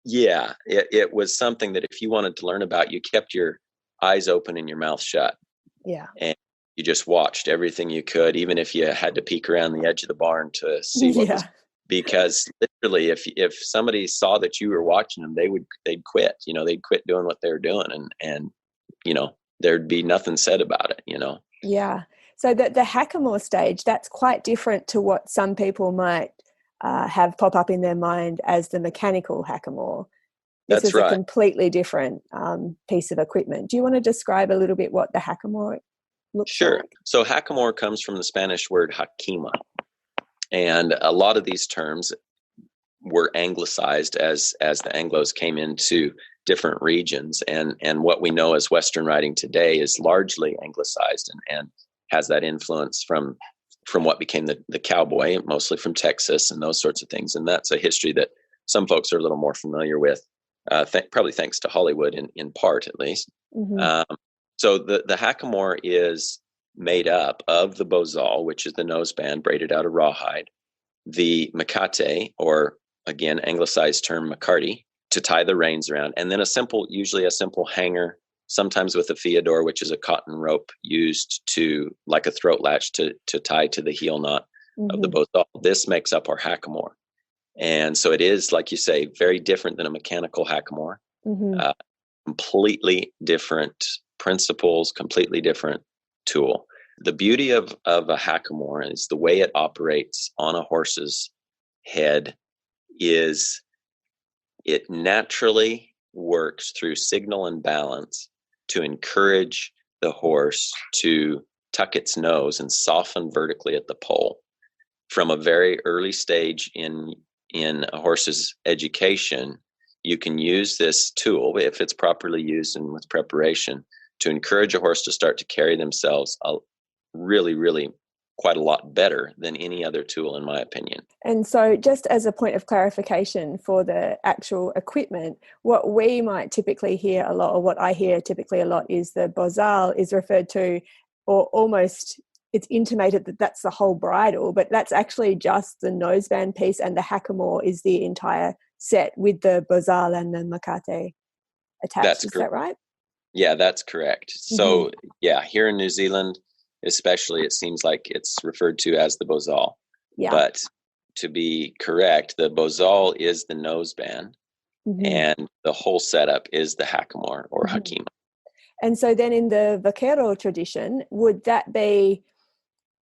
B: Yeah, it was something that if you wanted to learn about, you kept your eyes open and your mouth shut.
A: Yeah.
B: And you just watched everything you could, even if you had to peek around the edge of the barn to see what was. Because literally, if somebody saw that you were watching them, they'd quit. They'd quit doing what they were doing, and there'd be nothing said about it.
A: Yeah. So the hackamore stage, that's quite different to what some people might have pop up in their mind as the mechanical hackamore. This is right. A completely different piece of equipment. Do you want to describe a little bit what the hackamore looks
B: Sure.
A: like?
B: So hackamore comes from the Spanish word hakima, And a lot of these terms were anglicized as the Anglos came into different regions. And what we know as Western riding today is largely anglicized and has that influence from what became the cowboy, mostly from Texas and those sorts of things. And that's a history that some folks are a little more familiar with, probably thanks to Hollywood in part, at least.
A: Mm-hmm.
B: So the hackamore is made up of the bozal, which is the noseband braided out of rawhide, the macate, or again, anglicized term McCarty, to tie the reins around, and then usually a simple hanger, sometimes with a fiador, which is a cotton rope used like a throat latch to tie to the heel knot of the bozal. This makes up our hackamore. And so it is, like you say, very different than a mechanical hackamore. Completely different principles, completely different tool. The beauty of a hackamore is the way it operates on a horse's head is it naturally works through signal and balance to encourage the horse to tuck its nose and soften vertically at the poll. From a very early stage in a horse's education, you can use this tool, if it's properly used and with preparation, to encourage a horse to start to carry themselves really, really quite a lot better than any other tool, in my opinion.
A: And so just as a point of clarification for the actual equipment, what we might typically hear a lot, or what I hear typically a lot, is the bozal is referred to, or almost it's intimated that that's the whole bridle, but that's actually just the noseband piece, and the hackamore is the entire set with the bozal and the macate attached. Is that right?
B: Yeah, that's correct. So yeah, here in New Zealand, especially, it seems like it's referred to as the bozal. Yeah. But to be correct, the bozal is the noseband, and the whole setup is the hackamore or hakima.
A: And so then in the Vaquero tradition, would that be,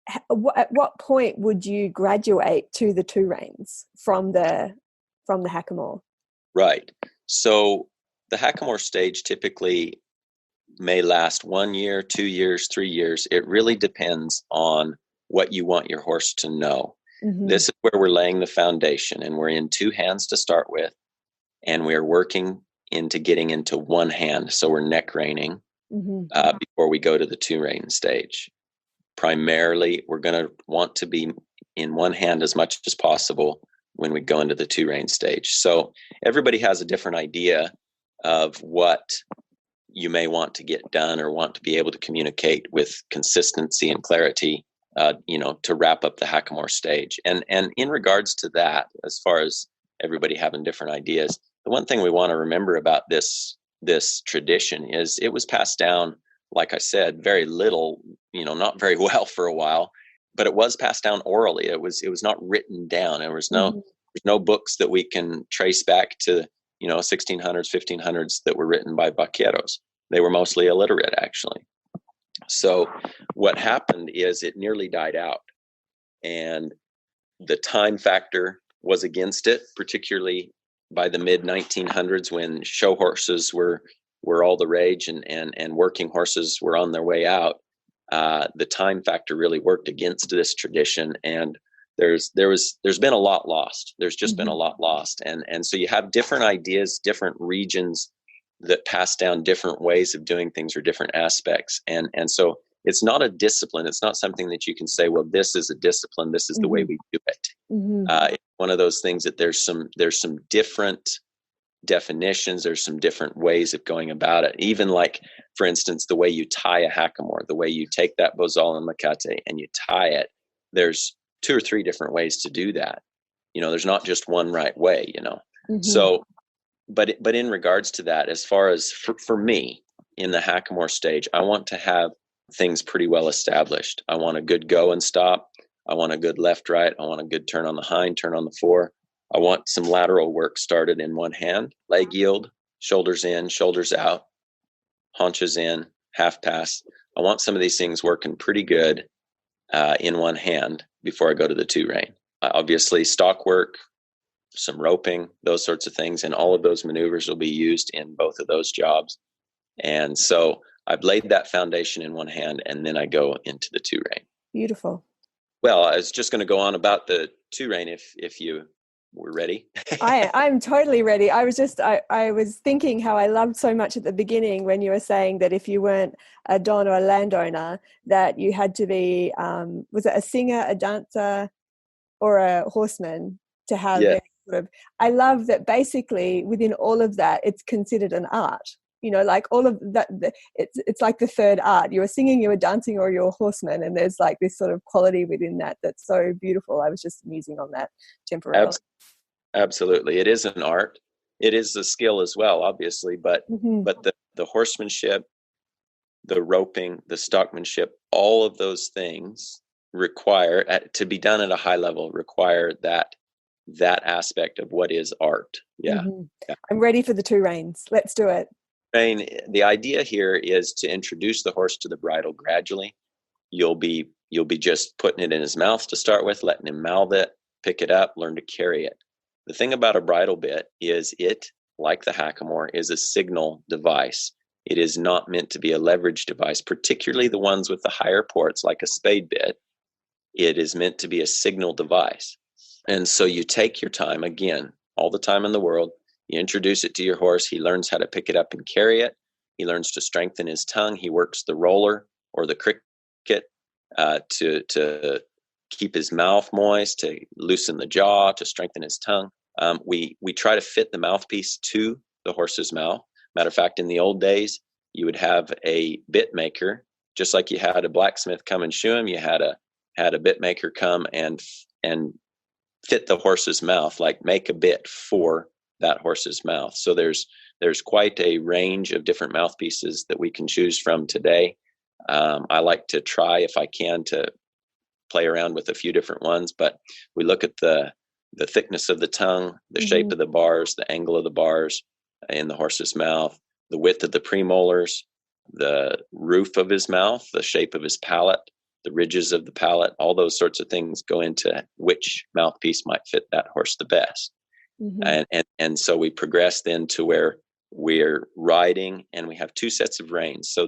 A: at what point would you graduate to the two reins from the hackamore? Right.
B: So the hackamore stage typically may last 1 year, 2 years, 3 years. It really depends on what you want your horse to know. This is where we're laying the foundation, and we're in two hands to start with, and we're working into getting into one hand. So we're neck reining before we go to the two rein stage. Primarily, we're going to want to be in one hand as much as possible when we go into the two rein stage. So everybody has a different idea of what you may want to get done or want to be able to communicate with consistency and clarity, to wrap up the hackamore stage. And in regards to that, as far as everybody having different ideas, the one thing we want to remember about this tradition is it was passed down, like I said, very little, not very well for a while, but it was passed down orally. It was not written down. There was no books that we can trace back to 1600s, 1500s that were written by vaqueros. They were mostly illiterate, actually. So what happened is it nearly died out, and the time factor was against it, particularly by the mid 1900s when show horses were all the rage and working horses were on their way out. The time factor really worked against this tradition, and there's been a lot lost. There's just been a lot lost. And so you have different ideas, different regions that pass down different ways of doing things or different aspects. And so it's not a discipline. It's not something that you can say, well, this is a discipline. This is the way we do it. It's one of those things that there's some different definitions. There's some different ways of going about it. Even like, for instance, the way you tie a hackamore, the way you take that bozal and macate and you tie it, there's 2 or 3 different ways to do that. There's not just one right way, So, but in regards to that, as far as for me in the hackamore stage, I want to have things pretty well established. I want a good go and stop. I want a good left, right. I want a good turn on the hind, turn on the fore. I want some lateral work started in one hand, leg yield, shoulders in, shoulders out, haunches in, half pass. I want some of these things working pretty good in one hand before I go to the two rein. Obviously, stock work, some roping, those sorts of things, and all of those maneuvers will be used in both of those jobs. And so I've laid that foundation in one hand, and then I go into the two rein.
A: Beautiful.
B: Well, I was just going to go on about the two rein if you were ready.
A: I'm totally ready. I was thinking how I loved so much at the beginning when you were saying that if you weren't a don or a landowner, that you had to be, was it a singer, a dancer, or a horseman to have
B: Yeah.
A: any sort of, I love that basically within all of that, it's considered an art. You know, like all of that, it's like the third art. You're singing, you're dancing, or you're a horseman, and there's like this sort of quality within that that's so beautiful. I was just musing on that temporarily.
B: Absolutely. It is an art. It is a skill as well, obviously, but
A: Mm-hmm.
B: the horsemanship, the roping, the stockmanship, all of those things require to be done at a high level, require that aspect of what is art. Yeah.
A: Mm-hmm.
B: Yeah.
A: I'm ready for the two reins. Let's do it.
B: And the idea here is to introduce the horse to the bridle gradually. You'll be just putting it in his mouth to start with, letting him mouth it, pick it up, learn to carry it. The thing about a bridle bit is it, like the hackamore, is a signal device. It is not meant to be a leverage device, particularly the ones with the higher ports, like a spade bit. It is meant to be a signal device. And so you take your time, again, all the time in the world. You introduce it to your horse. He learns how to pick it up and carry it. He learns to strengthen his tongue. He works the roller or the cricket to keep his mouth moist, to loosen the jaw, to strengthen his tongue. We try to fit the mouthpiece to the horse's mouth. Matter of fact, in the old days, you would have a bit maker, just like you had a blacksmith come and shoe him. You had a bit maker come and fit the horse's mouth, like make a bit for that horse's mouth. So there's quite a range of different mouthpieces that we can choose from today. I like to try, if I can, to play around with a few different ones, but we look at the thickness of the tongue, the shape of the bars, the angle of the bars in the horse's mouth, the width of the premolars, the roof of his mouth, the shape of his palate, the ridges of the palate. All those sorts of things go into which mouthpiece might fit that horse the best. And so we progress then to where we're riding and we have two sets of reins. So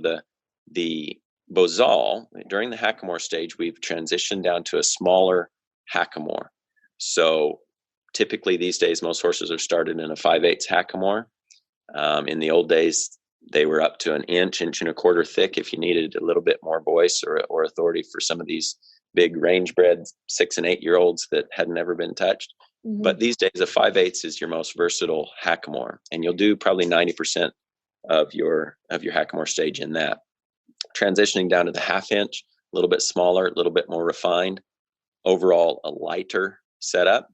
B: the Bozal, during the hackamore stage, we've transitioned down to a smaller hackamore. So typically these days, most horses are started in a 5/8 hackamore. In the old days, they were up to an inch and a quarter thick if you needed a little bit more voice or authority for some of these big range bred 6 and 8 year olds that had never been touched. But these days, a 5/8 is your most versatile hackamore, and you'll do probably 90% of your hackamore stage in that. Transitioning down to the 1/2 inch, a little bit smaller, a little bit more refined, overall a lighter setup.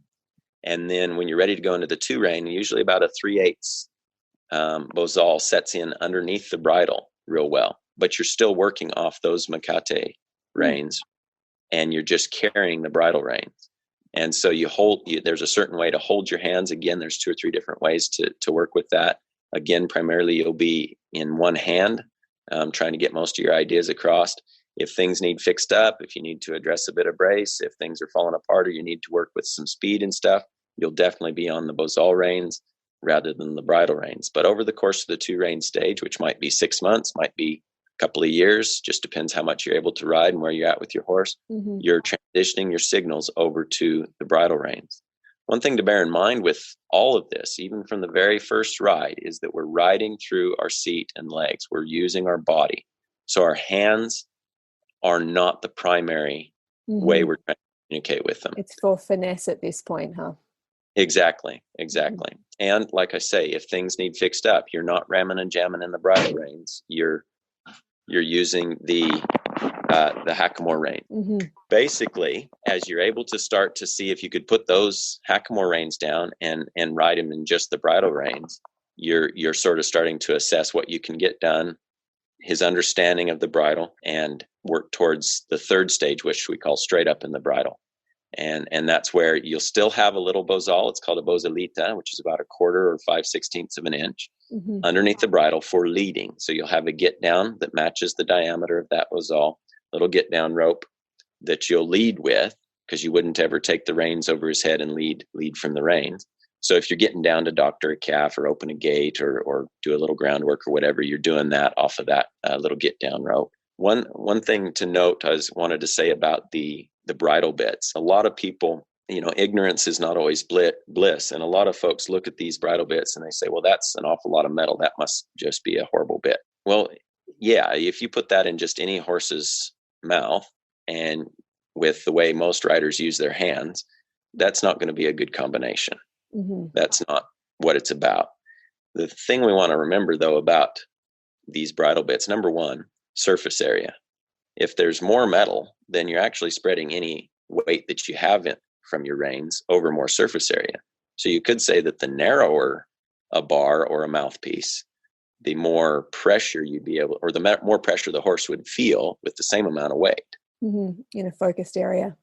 B: And then when you're ready to go into the two rein, usually about a 3/8 Bozal sets in underneath the bridle real well, but you're still working off those Makate reins and you're just carrying the bridle reins. And so there's a certain way to hold your hands. Again, there's 2 or 3 different ways to work with that. Again, primarily you'll be in one hand, trying to get most of your ideas across. If things need fixed up, if you need to address a bit of brace, if things are falling apart or you need to work with some speed and stuff, you'll definitely be on the Bozal reins rather than the bridle reins. But over the course of the 2 rein stage, which might be 6 months, might be a couple of years, just depends how much you're able to ride and where you're at with your horse, you're transitioning your signals over to the bridle reins. One thing to bear in mind with all of this, even from the very first ride, is that we're riding through our seat and legs. We're using our body. So our hands are not the primary way we're trying to communicate with them.
A: It's for finesse at this point, huh?
B: Exactly. And like I say, if things need fixed up, you're not ramming and jamming in the bridle reins. You're using the hackamore rein. Basically, as you're able to start to see if you could put those hackamore reins down and ride them in just the bridle reins, you're sort of starting to assess what you can get done, his understanding of the bridle, and work towards the third stage, which we call straight up in the bridle. And that's where you'll still have a little bozal. It's called a bozalita, which is about 1/4 or 5/16 of an inch underneath the bridle for leading. So you'll have a get down that matches the diameter of that bozal, little get down rope that you'll lead with, because you wouldn't ever take the reins over his head and lead from the reins. So if you're getting down to doctor a calf or open a gate or do a little groundwork or whatever, you're doing that off of that little get down rope. One thing to note, I wanted to say about the bridle bits. A lot of people ignorance is not always bliss. And a lot of folks look at these bridle bits and they say, well, that's an awful lot of metal. That must just be a horrible bit. Well, yeah, if you put that in just any horse's mouth and with the way most riders use their hands, that's not going to be a good combination. Mm-hmm. That's not what it's about. The thing we want to remember, though, about these bridle bits, number one, surface area. If there's more metal, then you're actually spreading any weight that you have from your reins over more surface area. So you could say that the narrower a bar or a mouthpiece, the more pressure you'd be able, or the more pressure the horse would feel with the same amount of weight.
A: Mm-hmm. In a focused area.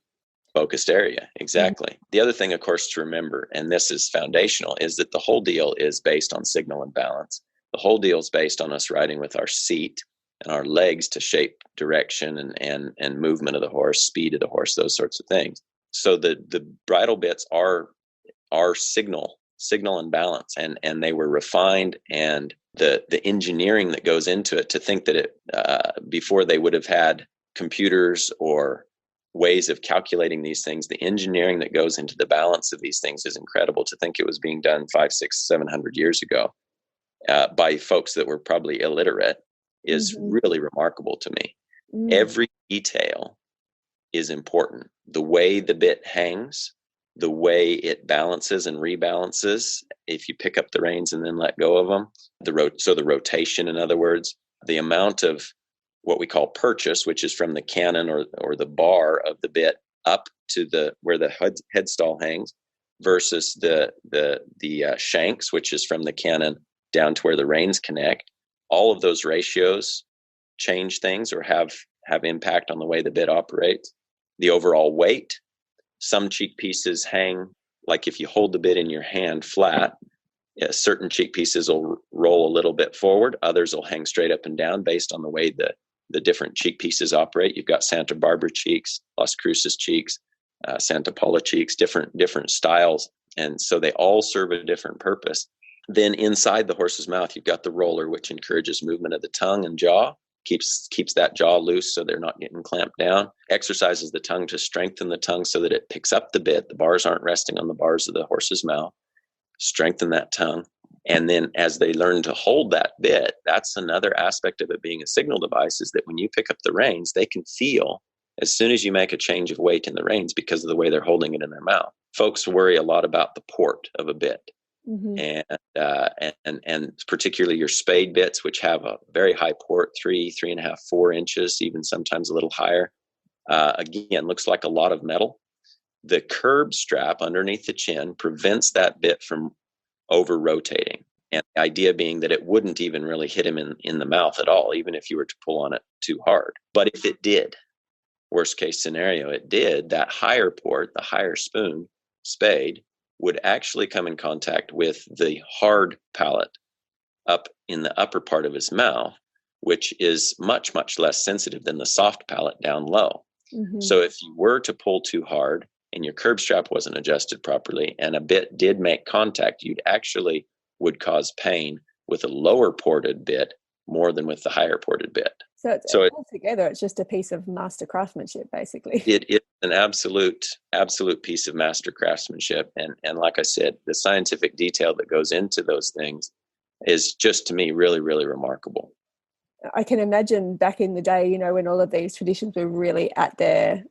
B: Focused area, exactly. Mm-hmm. The other thing, of course, to remember, and this is foundational, is that the whole deal is based on signal and balance. The whole deal is based on us riding with our seat and our legs to shape direction and movement of the horse, speed of the horse, those sorts of things. So the bridle bits are signal and balance, and they were refined, and the engineering that goes into it, to think that before they would have had computers or ways of calculating these things, the engineering that goes into the balance of these things is incredible. To think it was being done 500, 600, 700 years ago by folks that were probably illiterate is mm-hmm. really remarkable to me. Mm. Every detail is important. The way the bit hangs, the way it balances and rebalances, if you pick up the reins and then let go of them, so the rotation, in other words, the amount of what we call purchase, which is from the cannon or the bar of the bit up to where the headstall hangs, versus the shanks, which is from the cannon down to where the reins connect. All of those ratios change things or have impact on the way the bit operates. The overall weight. Some cheek pieces hang, like if you hold the bit in your hand flat, certain cheek pieces will roll a little bit forward. Others will hang straight up and down based on the way the different cheek pieces operate. You've got Santa Barbara cheeks, Las Cruces cheeks, Santa Paula cheeks, different styles. And so they all serve a different purpose. Then inside the horse's mouth, you've got the roller, which encourages movement of the tongue and jaw, keeps that jaw loose so they're not getting clamped down, exercises the tongue to strengthen the tongue so that it picks up the bit. The bars aren't resting on the bars of the horse's mouth. Strengthen that tongue. And then as they learn to hold that bit, that's another aspect of it being a signal device, is that when you pick up the reins, they can feel as soon as you make a change of weight in the reins because of the way they're holding it in their mouth. Folks worry a lot about the port of a bit. Mm-hmm. And particularly your spade bits, which have a very high port, 3.5, 4 inches, even sometimes a little higher. Again, looks like a lot of metal. The curb strap underneath the chin prevents that bit from over rotating. And the idea being that it wouldn't even really hit him in the mouth at all, even if you were to pull on it too hard. But if it did, worst case scenario, it did, that higher port, the higher spade, would actually come in contact with the hard palate up in the upper part of his mouth, which is much, much less sensitive than the soft palate down low. Mm-hmm. So if you were to pull too hard and your curb strap wasn't adjusted properly and a bit did make contact, you'd actually would cause pain with a lower ported bit more than with the higher ported bit.
A: So altogether, it's just a piece of master craftsmanship, basically.
B: It is an absolute piece of master craftsmanship. And like I said, the scientific detail that goes into those things is just, to me, really, really remarkable.
A: I can imagine back in the day, when all of these traditions were really at their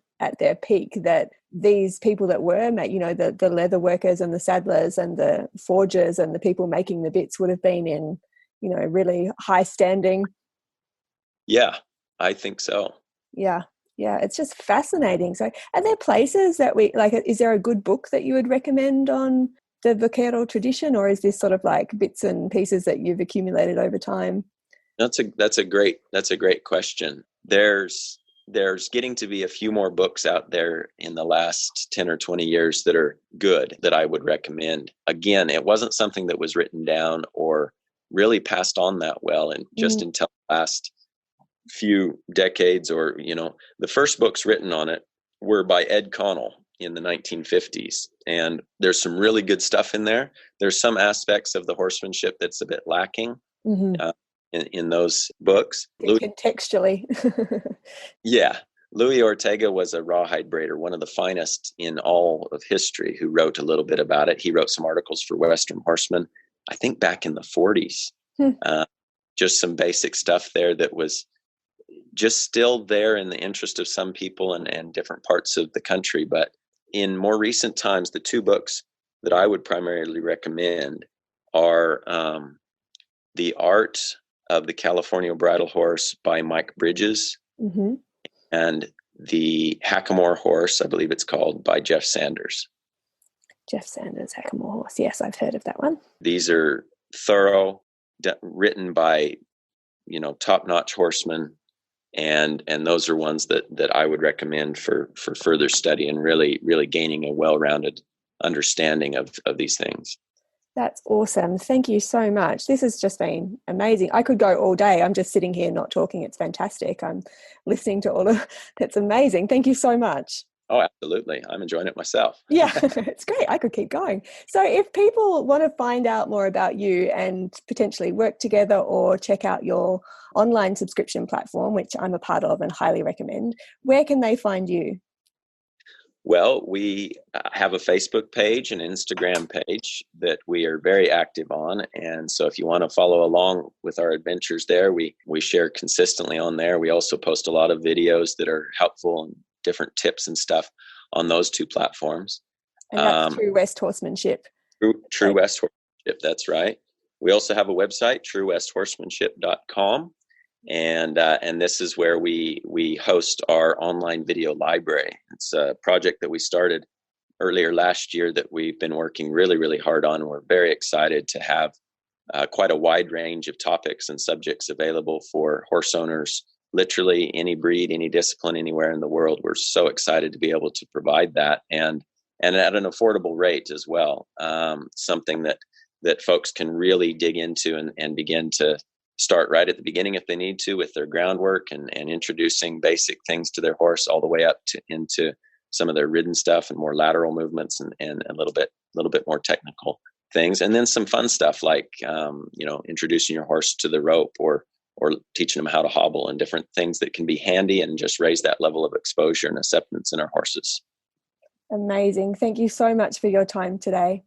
A: peak, that these people that were, the leather workers and the saddlers and the forgers and the people making the bits would have been in, really high standing.
B: Yeah, I think so.
A: Yeah. It's just fascinating. So are there places that is there a good book that you would recommend on the Vaquero tradition, or is this sort of like bits and pieces that you've accumulated over time?
B: That's a great question. There's getting to be a few more books out there in the last 10 or 20 years that are good, that I would recommend. Again, it wasn't something that was written down or really passed on that well, and just until the last few decades, or the first books written on it were by Ed Connell in the 1950s, and there's some really good stuff in there. There's some aspects of the horsemanship that's a bit lacking in those books.
A: Contextually.
B: Yeah, Louis Ortega was a rawhide braider, one of the finest in all of history, who wrote a little bit about it. He wrote some articles for Western Horseman, I think back in the 40s. Just some basic stuff there that was just still there in the interest of some people and different parts of the country. But in more recent times, the two books that I would primarily recommend are The Art of the California Bridle Horse by Mike Bridges, and The Hackamore Horse, I believe it's called, by Jeff Sanders.
A: Jeff Sanders, Hackamore Horse. Yes, I've heard of that one.
B: These are thorough, written by, top-notch horsemen, and those are ones that I would recommend for further study and really, really gaining a well-rounded understanding of these things.
A: That's awesome. Thank you so much. This has just been amazing. I could go all day. I'm just sitting here not talking. It's fantastic. I'm listening to all of it's amazing. Thank you so much.
B: Oh, absolutely. I'm enjoying it myself.
A: Yeah, it's great. I could keep going. So if people want to find out more about you and potentially work together or check out your online subscription platform, which I'm a part of and highly recommend, where can they find you?
B: Well, we have a Facebook page and Instagram page that we are very active on. And so if you want to follow along with our adventures there, we share consistently on there. We also post a lot of videos that are helpful and different tips and stuff on those two platforms.
A: And that's True West Horsemanship.
B: True West Horsemanship, that's right. We also have a website, truewesthorsemanship.com. And this is where we host our online video library. It's a project that we started earlier last year that we've been working really, really hard on. We're very excited to have quite a wide range of topics and subjects available for horse owners, literally any breed, any discipline, anywhere in the world. We're so excited to be able to provide that and at an affordable rate as well. Something that folks can really dig into and begin to start right at the beginning if they need to with their groundwork and introducing basic things to their horse all the way up into some of their ridden stuff and more lateral movements and a little bit more technical things. And then some fun stuff like, introducing your horse to the rope or teaching them how to hobble and different things that can be handy and just raise that level of exposure and acceptance in our horses.
A: Amazing. Thank you so much for your time today.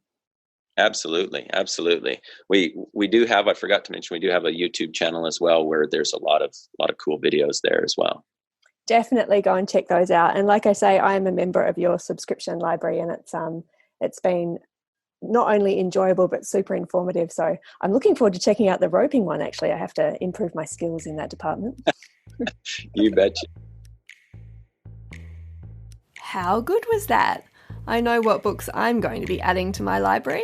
B: Absolutely. We do have, I forgot to mention, we do have a YouTube channel as well where there's a lot of cool videos there as well.
A: Definitely go and check those out. And like I say, I am a member of your subscription library, and it's been not only enjoyable but super informative. So I'm looking forward to checking out the roping one. Actually, I have to improve my skills in that department.
B: You betcha.
A: How good was that? I know what books I'm going to be adding to my library.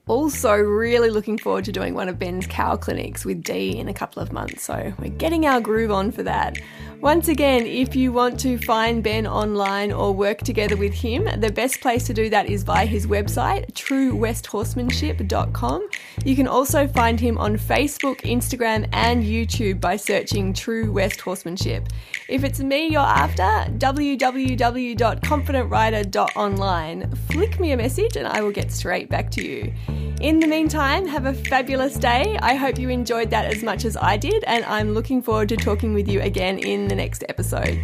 A: Also really looking forward to doing one of Ben's cow clinics with Dee in a couple of months, so we're getting our groove on for that. Once again, if you want to find Ben online or work together with him, the best place to do that is via his website, truewesthorsemanship.com. You can also find him on Facebook, Instagram and YouTube by searching True West Horsemanship. If it's me you're after, www.confidentrider.online. Flick me a message and I will get straight back to you. In the meantime, have a fabulous day. I hope you enjoyed that as much as I did, and I'm looking forward to talking with you again in the next episode.